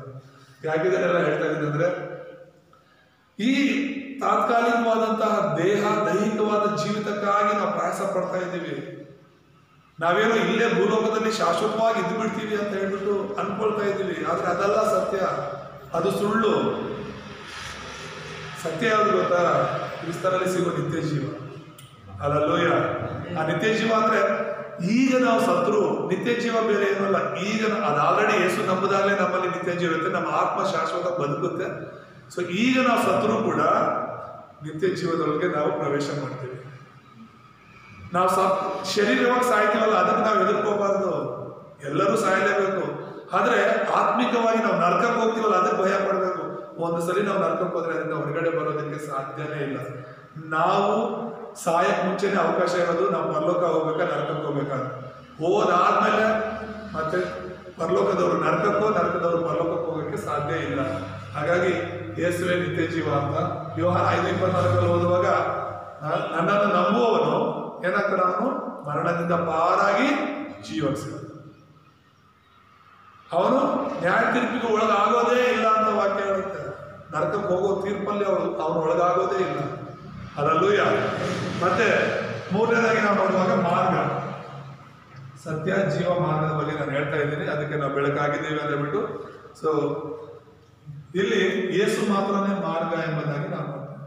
ಯಾಕಿದನ್ನೆಲ್ಲ ಹೇಳ್ತಾ ಇದ್ದೀನಿ ಅಂದ್ರೆ, ಈ ತಾತ್ಕಾಲಿಕವಾದಂತಹ ದೈಹಿಕವಾದ ಜೀವಿತಕ್ಕಾಗಿ ನಾವು ಪ್ರಯಾಸ ಪಡ್ತಾ ಇದ್ದೀವಿ. ನಾವೇನೋ ಇಲ್ಲೇ ಭೂಲೋಕದಲ್ಲಿ ಶಾಶ್ವತವಾಗಿ ಇದ್ದು ಬಿಡ್ತೀವಿ ಅಂತ ಹೇಳ್ಬಿಟ್ಟು ಅನ್ಕೊಳ್ತಾ ಇದ್ದೀವಿ. ಆದ್ರೆ ಅದಲ್ಲ ಸತ್ಯ, ಅದು ಸುಳ್ಳು. ಸತ್ಯ ಯಾವುದು ಗೊತ್ತಾ? ಕ್ರಿಸ್ತನಲ್ಲಿ ಸಿಗೋ ನಿತ್ಯ ಜೀವ. ಹಲ್ಲೆಲೂಯಾ. ಆ ನಿತ್ಯ ಜೀವ ಅಂದ್ರೆ ಈಗ ನಾವು ಸತ್ರು ನಿತ್ಯ ಜೀವ ಬೇರೆ ಏನಲ್ಲ. ಈಗ ಅದು ಆಲ್ರೆಡಿ ಯೇಸು ನಂಬುದಾಗಲೇ ನಮ್ಮಲ್ಲಿ ನಿತ್ಯ ಜೀವ ಇರುತ್ತೆ. ನಮ್ಮ ಆತ್ಮ ಶಾಶ್ವತ ಬದುಕುತ್ತೆ. ಸೊ ಈಗ ನಾವು ಸತ್ರು ಕೂಡ ನಿತ್ಯ ಜೀವದೊಳಗೆ ನಾವು ಪ್ರವೇಶ ಮಾಡ್ತೀವಿ. ನಾವು ಶರೀರವಾಗಿ ಸಾಯ್ತೀವಲ್ಲ, ಅದಕ್ಕೆ ನಾವು ಹೆದರ್ಕೋಬಾರ್ದು. ಎಲ್ಲರೂ ಸಾಯಲೇಬೇಕು. ಆದ್ರೆ ಆತ್ಮಿಕವಾಗಿ ನಾವು ನರಕಕ್ಕೆ ಹೋಗ್ತೀವಲ್ಲ, ಅದಕ್ಕೆ ಭಯ ಪಡಬೇಕು. ಒಂದು ಸಲ ನಾವು ನರಕಕ್ಕೆ ಹೋದ್ರೆ ಅದರಿಂದ ಹೊರಗಡೆ ಬರೋದಕ್ಕೆ ಸಾಧ್ಯನೇ ಇಲ್ಲ. ನಾವು ಸಾಯಕ್ ಮುಂಚೆನೆ ಅವಕಾಶ ಇರೋದು ನಾವು ಪರಲೋಕ ಹೋಗ್ಬೇಕಾ ನರಕಕ್ಕೆ ಹೋಗ್ಬೇಕಂತ. ಹೋದಾದ್ಮೇಲೆ ಮತ್ತೆ ಪರಲೋಕದವರು ನರಕಕ್ಕೋ, ನರಕದವರು ಪರಲೋಕಕ್ಕೆ ಹೋಗಕ್ಕೆ ಸಾಧ್ಯ ಇಲ್ಲ. ಹಾಗಾಗಿ ಯೇಸುವೇ ನಿತ್ಯ ಜೀವ ಅಂತ ಯೋಹಾನ 5:24 ಓದುವಾಗ, ನನ್ನನ್ನು ನಂಬುವವನು ಏನಾಗ್ತಾನೆ? ಅವನು ಮರಣದಿಂದ ಪಾರಾಗಿ ಜೀವಿಸ್ತಾನೆ. ಅವನು ನ್ಯಾಯ ತೀರ್ಪಿಗೆ ಒಳಗಾಗೋದೇ ಇಲ್ಲ ಅಂತ ವಾಕ್ಯ ಹೇಳುತ್ತೆ. ನರಕಕ್ಕೆ ಹೋಗೋ ತೀರ್ಪಲ್ಲಿ ಅವನು ಒಳಗಾಗೋದೇ ಇಲ್ಲ. ಹಲ್ಲೆಲೂಯಾ. ಮತ್ತೆ ಮೂರನೇದಾಗಿ ನಾವು ನೋಡುವಾಗ ಮಾರ್ಗ, ಸತ್ಯ, ಜೀವ ಮಾರ್ಗದ ಬಗ್ಗೆ ನಾನು ಹೇಳ್ತಾ ಇದ್ದೀನಿ. ಅದಕ್ಕೆ ನಾವು ಬೆಳಕಾಗಿದ್ದೀವಿ ಅಂತ ಹೇಳ್ಬಿಟ್ಟು ಸೊ ಇಲ್ಲಿ ಯೇಸು ಮಾತ್ರನೇ ಮಾರ್ಗ ಎಂಬುದಾಗಿ ನಾವು ನೋಡ್ತೇವೆ.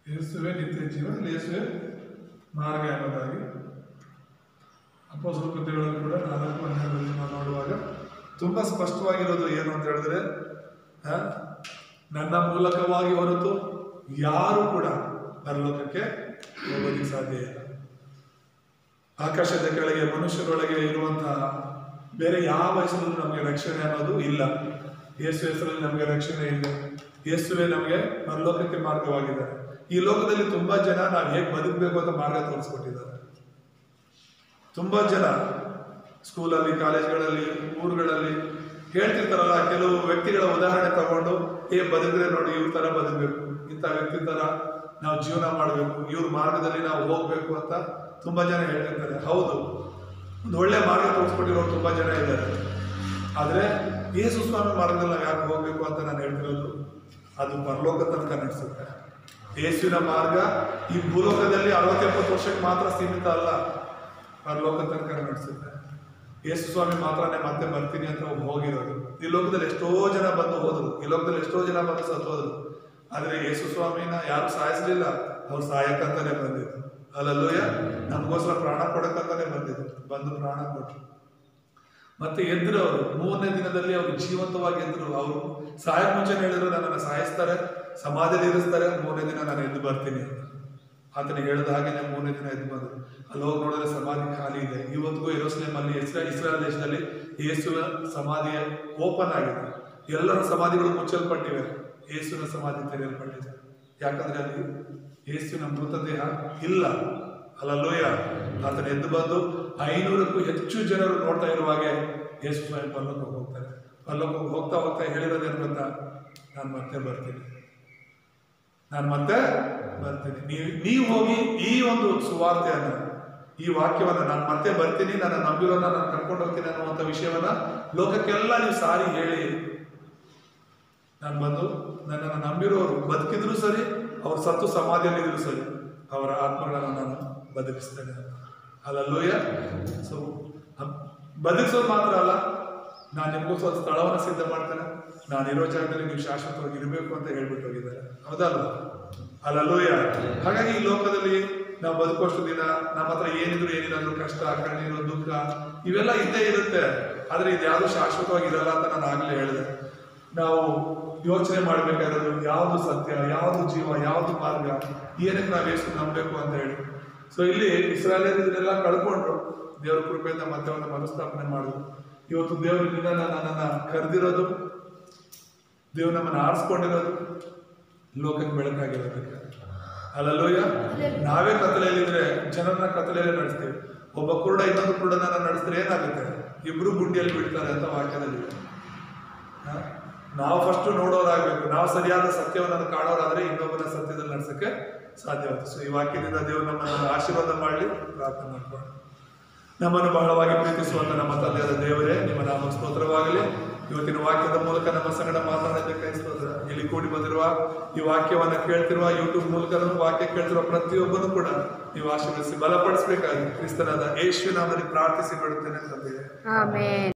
ಯೇಸುವೇ ನಿತ್ಯ ಜೀವ, ಯೇಸುವೇ ಮಾರ್ಗ ಎಂಬುದಾಗಿ ಅಪೊಸ್ತಲರ ಕೃತ್ಯಗಳಲ್ಲಿ ಕೂಡ 4:12 ನಾವು ನೋಡುವಾಗ ತುಂಬಾ ಸ್ಪಷ್ಟವಾಗಿರೋದು ಏನು ಅಂತ ಹೇಳಿದ್ರೆ, ನನ್ನ ಮೂಲಕವಾಗಿ ಹೊರತು ಯಾರು ಕೂಡ ಪರಲೋಕಕ್ಕೆ ಹೋಗೋದಕ್ಕೆ ಸಾಧ್ಯ ಇಲ್ಲ. ಆಕಾಶದ ಕೆಳಗೆ ಮನುಷ್ಯರೊಳಗೆ ಇರುವಂತಹ ಬೇರೆ ಯಾವ ಹೆಸರಲ್ಲೂ ನಮಗೆ ರಕ್ಷಣೆ ಅನ್ನೋದು ಇಲ್ಲ. ಯೇಸು ಹೆಸರಲ್ಲಿ ನಮಗೆ ರಕ್ಷಣೆ ಇದೆ. ಯೇಸುವೇ ನಮಗೆ ಪರಲೋಕಕ್ಕೆ ಮಾರ್ಗವಾಗಿದ್ದಾರೆ. ಈ ಲೋಕದಲ್ಲಿ ತುಂಬಾ ಜನ ನಾವು ಹೇಗೆ ಬದುಕಬೇಕು ಅಂತ ಮಾರ್ಗ ತೋರಿಸ್ಕೊಟ್ಟಿದ್ದಾರೆ. ತುಂಬಾ ಜನ ಸ್ಕೂಲಲ್ಲಿ, ಕಾಲೇಜ್ಗಳಲ್ಲಿ, ಊರುಗಳಲ್ಲಿ ಹೇಳ್ತಿರ್ತಾರಲ್ಲ, ಕೆಲವು ವ್ಯಕ್ತಿಗಳ ಉದಾಹರಣೆ ತಗೊಂಡು ಬದುಕಿದ್ರೆ ನೋಡಿ ಇವ್ರ ತರ ಬದುಕಬೇಕು, ಇಂಥ ವ್ಯಕ್ತಿ ತರ ನಾವು ಜೀವನ ಮಾಡಬೇಕು, ಇವ್ರ ಮಾರ್ಗದಲ್ಲಿ ನಾವು ಹೋಗ್ಬೇಕು ಅಂತ ತುಂಬಾ ಜನ ಹೇಳ್ತಿರ್ತಾರೆ. ಹೌದು, ಒಂದು ಒಳ್ಳೆ ಮಾರ್ಗ ತೋರಿಸ್ಕೊಟ್ಟಿರೋರು ತುಂಬಾ ಜನ ಇದ್ದಾರೆ. ಆದ್ರೆ ಯೇಸು ಸ್ವಾಮಿ ಮಾರ್ಗದಲ್ಲಿ ನಾವು ಯಾಕೆ ಹೋಗ್ಬೇಕು ಅಂತ ನಾನು ಹೇಳ್ತಿರೋದು, ಅದು ಪರಲೋಕ ತನಕ ನಡೆಸುತ್ತೆ. ಯೇಸುವಿನ ಮಾರ್ಗ ಈ ಭೂಲೋಕದಲ್ಲಿ 60-70 ವರ್ಷಕ್ಕೆ ಮಾತ್ರ ಸೀಮಿತ ಅಲ್ಲ, ಪರಲೋಕ ತನಕ ನಡೆಸುತ್ತೆ. ಯೇಸು ಸ್ವಾಮಿ ಮಾತ್ರನೇ ಮತ್ತೆ ಬರ್ತೀನಿ ಅಂತ ಹೋಗಿರೋದು. ಈ ಲೋಕದಲ್ಲಿ ಎಷ್ಟೋ ಜನ ಬಂದು ಹೋದ್ರು, ಈ ಲೋಕದಲ್ಲಿ ಎಷ್ಟೋ ಜನ ಬಂದು ಸತ್ತೋದ್ರು. ಆದ್ರೆ ಯೇಸು ಸ್ವಾಮಿನ ಯಾರು ಸಾಯಿಸಲಿಲ್ಲ, ಅವ್ರು ಸಾಯಕ್ಕಂತಾನೆ ಬಂದಿದ್ರು. ಅಲ್ಲಲ್ಲೂಯ್ಯ, ನಮಗೋಸ್ಕರ ಪ್ರಾಣ ಕೊಡಕ್ಕಂತಾನೆ ಬಂದಿದ್ರು. ಬಂದು ಪ್ರಾಣ ಕೊಟ್ಟರು, ಮತ್ತೆ ಎದ್ರು. ಅವರು 3ನೇ ದಿನದಲ್ಲಿ ಅವರು ಜೀವಂತವಾಗಿ ಎದ್ರು. ಅವರು ಸಾಯಕ್ ಮುಂಚೆ ಹೇಳಿದ್ರು, ನನ್ನನ್ನು ಸಾಯಿಸ್ತಾರೆ, ಸಮಾಧಿಯಲ್ಲಿ ಇರಿಸ್ತಾರೆ, 3ನೇ ದಿನ ನಾನು ಎದ್ದು ಬರ್ತೀನಿ ಅಂತ. ಆತನಿಗೆ ಹೇಳಿದ ಹಾಗೆ 3ನೇ ದಿನ ಎದ್ದು ಬಂದರು. ಅಲ್ಲಿ ಹೋಗಿ ನೋಡಿದ್ರೆ ಸಮಾಧಿ ಖಾಲಿ ಇದೆ. ಇವತ್ತಿಗೂ ಯೆರೂಸಲೇಮ್ ಅಲ್ಲಿ, ಇಸ್ರಾಯೇಲ್ ದೇಶದಲ್ಲಿ ಯೇಸುವಿನ ಸಮಾಧಿ ಓಪನ್ ಆಗಿದೆ. ಎಲ್ಲರ ಸಮಾಧಿಗಳು ಮುಚ್ಚಲ್ಪಟ್ಟಿವೆ, ಯೇಸುವಿನ ಸಮಾಧಿ ತೆರೆಯಲ್ಪಟ್ಟಿದೆ. ಯಾಕಂದ್ರೆ ಅಲ್ಲಿ ಯೇಸುವಿನ ಮೃತದೇಹ ಇಲ್ಲ. ಅಲ್ಲಲ್ಲೂಯ್ಯ, ಆತನ ಎದ್ದು ಬಂದು 500ಕ್ಕೂ ಹೆಚ್ಚು ಜನರು ನೋಡ್ತಾ ಇರುವಾಗೆ ಯೇಸು ಸ್ವಾಮಿ ಪರಲೋಕಕ್ಕೆ ಹೋಗ್ತಾರೆ. ಪರಲೋಕಕ್ಕೆ ಹೋಗ್ತಾ ಹೋಗ್ತಾ ಹೇಳಿರೋದೇನು ಗೊತ್ತಾ, ನಾನು ಮತ್ತೆ ಬರ್ತೀನಿ, ನಾನು ಮತ್ತೆ ಬರ್ತೀನಿ. ನೀವು ಹೋಗಿ ಈ ಒಂದು ಸುವಾರ್ತೆಯನ್ನು, ಈ ವಾಕ್ಯವನ್ನ, ನಾನು ಮತ್ತೆ ಬರ್ತೀನಿ, ನನ್ನ ನಂಬಿರೋನ್ನ ನಾನು ಕರ್ಕೊಂಡು ಹೋಗ್ತೀನಿ ಅನ್ನುವಂಥ ವಿಷಯವನ್ನ ಲೋಕಕ್ಕೆಲ್ಲ ನೀವು ಸಾರಿ ಹೇಳಿ, ನಾನು ಬಂದು ನನ್ನನ್ನು ನಂಬಿರೋರು ಬದುಕಿದ್ರು ಸರಿ, ಅವ್ರು ಸತ್ತು ಸಮಾಧಿಯಲ್ಲಿದ್ರು ಸರಿ, ಅವರ ಆತ್ಮಗಳನ್ನು ನಾನು ಬದುಕಿಸ್ತೇನೆ. ಅಲ್ಲಲ್ಲೂಯ್ಯ. ಸೊ ಬದುಕಿಸೋದು ಮಾತ್ರ ಅಲ್ಲ, ನಾನು ನಿಮಗೋಸ್ಕರ ಸ್ಥಳವನ್ನು ಸಿದ್ಧ ಮಾಡ್ತೇನೆ, ನಾನು ಇರೋ ಜಾಗದಲ್ಲಿ ನೀವು ಶಾಶ್ವತವಾಗಿ ಇರಬೇಕು ಅಂತ ಹೇಳ್ಬಿಟ್ಟು ಹೋಗಿದ್ದಾರೆ. ಹೌದಲ್ವ? ಅಲ್ಲಲ್ಲೂಯ್ಯ. ಹಾಗಾಗಿ ಈ ಲೋಕದಲ್ಲಿ ನಾವು ಬದುಕುವಷ್ಟು ದಿನ ನಮ್ಮ ಹತ್ರ ಏನಿದ್ರು ಕಷ್ಟ, ಕಣ್ಣೀರು, ದುಃಖ ಇವೆಲ್ಲ ಇದ್ದೇ ಇರುತ್ತೆ. ಆದ್ರೆ ಇದ್ಯಾವುದು ಶಾಶ್ವತವಾಗಿ ಇರಲ್ಲ ಅಂತ ನಾನು ಆಗ್ಲೇ ಹೇಳಿದೆ. ನಾವು ಯೋಚನೆ ಮಾಡ್ಬೇಕಾಗಿರೋದು ಯಾವುದು ಸತ್ಯ, ಯಾವುದು ಜೀವ, ಯಾವುದು ಮಾರ್ಗ, ಏನಕ್ಕೆ ನಾವು ಎಷ್ಟು ನಂಬಬೇಕು ಅಂತ ಹೇಳಿ. ಸೊ ಇಲ್ಲಿ ಇಸ್ರಾಯೇಲ್ಯರು ಇದನ್ನೆಲ್ಲ ಕಳ್ಕೊಂಡ್ರು. ದೇವರ ಕೃಪೆಯಿಂದ ಮತ್ತೆ ಒಂದು ಮರುಸ್ಥಾಪನೆ ಮಾಡಿದ್ರು. ಇವತ್ತು ದೇವರು ನನ್ನನ್ನು ಕರೆದಿರೋದು, ದೇವ್ರು ನಮ್ಮನ್ನು ಆರಿಸ್ಕೊಂಡಿರೋದು ಲೋಕಕ್ಕೆ ಬೆಳಕಾಗಿರೋದಕ್ಕೆ. ಅಲ್ಲಲ್ಲೂಯ್ಯ. ನಾವೇ ಕತ್ತಲೆಯಲ್ಲಿದ್ರೆ ಜನರನ್ನ ಕತ್ತಲೆಯಲ್ಲೇ ನಡೆಸ್ತೀವಿ. ಒಬ್ಬ ಕುರುಡ ಇನ್ನೊಂದು ಕುರುಡನ ನಡೆಸಿದ್ರೆ ಏನಾಗುತ್ತೆ, ಇಬ್ರು ಗುಂಡಿಯಲ್ಲಿ ಬಿಡ್ತಾರೆ ಅಂತ ವಾಕ್ಯದಲ್ಲಿ. ನಾವು ಫಸ್ಟ್ ನೋಡೋರಾಗಬೇಕು. ನಾವು ಸರಿಯಾದ ಸತ್ಯವನ್ನು ಕಾಣೋರಾದ್ರೆ ಇನ್ನೊಬ್ಬನ ಸತ್ಯದಲ್ಲಿ ನಡೆಸಕ್ಕೆ ಸಾಧ್ಯವಾಗುತ್ತೆ. ಸೊ ಈ ವಾಕ್ಯದಿಂದ ದೇವರು ನಮ್ಮನ್ನು ಆಶೀರ್ವಾದ ಮಾಡಲಿ. ಪ್ರಾರ್ಥನೆ ಮಾಡ್ಕೊಂಡು, ನಮ್ಮನ್ನು ಬಹಳವಾಗಿ ಪ್ರೀತಿಸುವಂತ ನಮ್ಮ ತಂದೆಯಾದ ದೇವರೇ, ನಿಮ್ಮ ನಾಮ ಸ್ತೋತ್ರವಾಗಲಿ. ಇವತ್ತಿನ ವಾಕ್ಯದ ಮೂಲಕ ನಮ್ಮ ಸಂಗಡ ಮಾತನಾಡಬೇಕಾಗಿ ಸ್ತೋತ್ರ. ಇಲ್ಲಿ ಕೂಡಿ ಬಂದಿರುವ, ಈ ವಾಕ್ಯವನ್ನ ಕೇಳ್ತಿರುವ, ಯೂಟ್ಯೂಬ್ ಮೂಲಕ ವಾಕ್ಯ ಕೇಳ್ತಿರುವ ಪ್ರತಿಯೊಬ್ಬನು ಕೂಡ ನೀವು ಆಶೀರ್ವದಿಸಿ ಬಲಪಡಿಸಬೇಕಾಗಿ ಕ್ರಿಸ್ತನಾದ ಯೇಸುವಿನ ನಾಮದಲ್ಲಿ ಪ್ರಾರ್ಥಿಸಿ ಬಿಡುತ್ತೇನೆ ತಂದೆಯೇ. ಆಮೆನ್.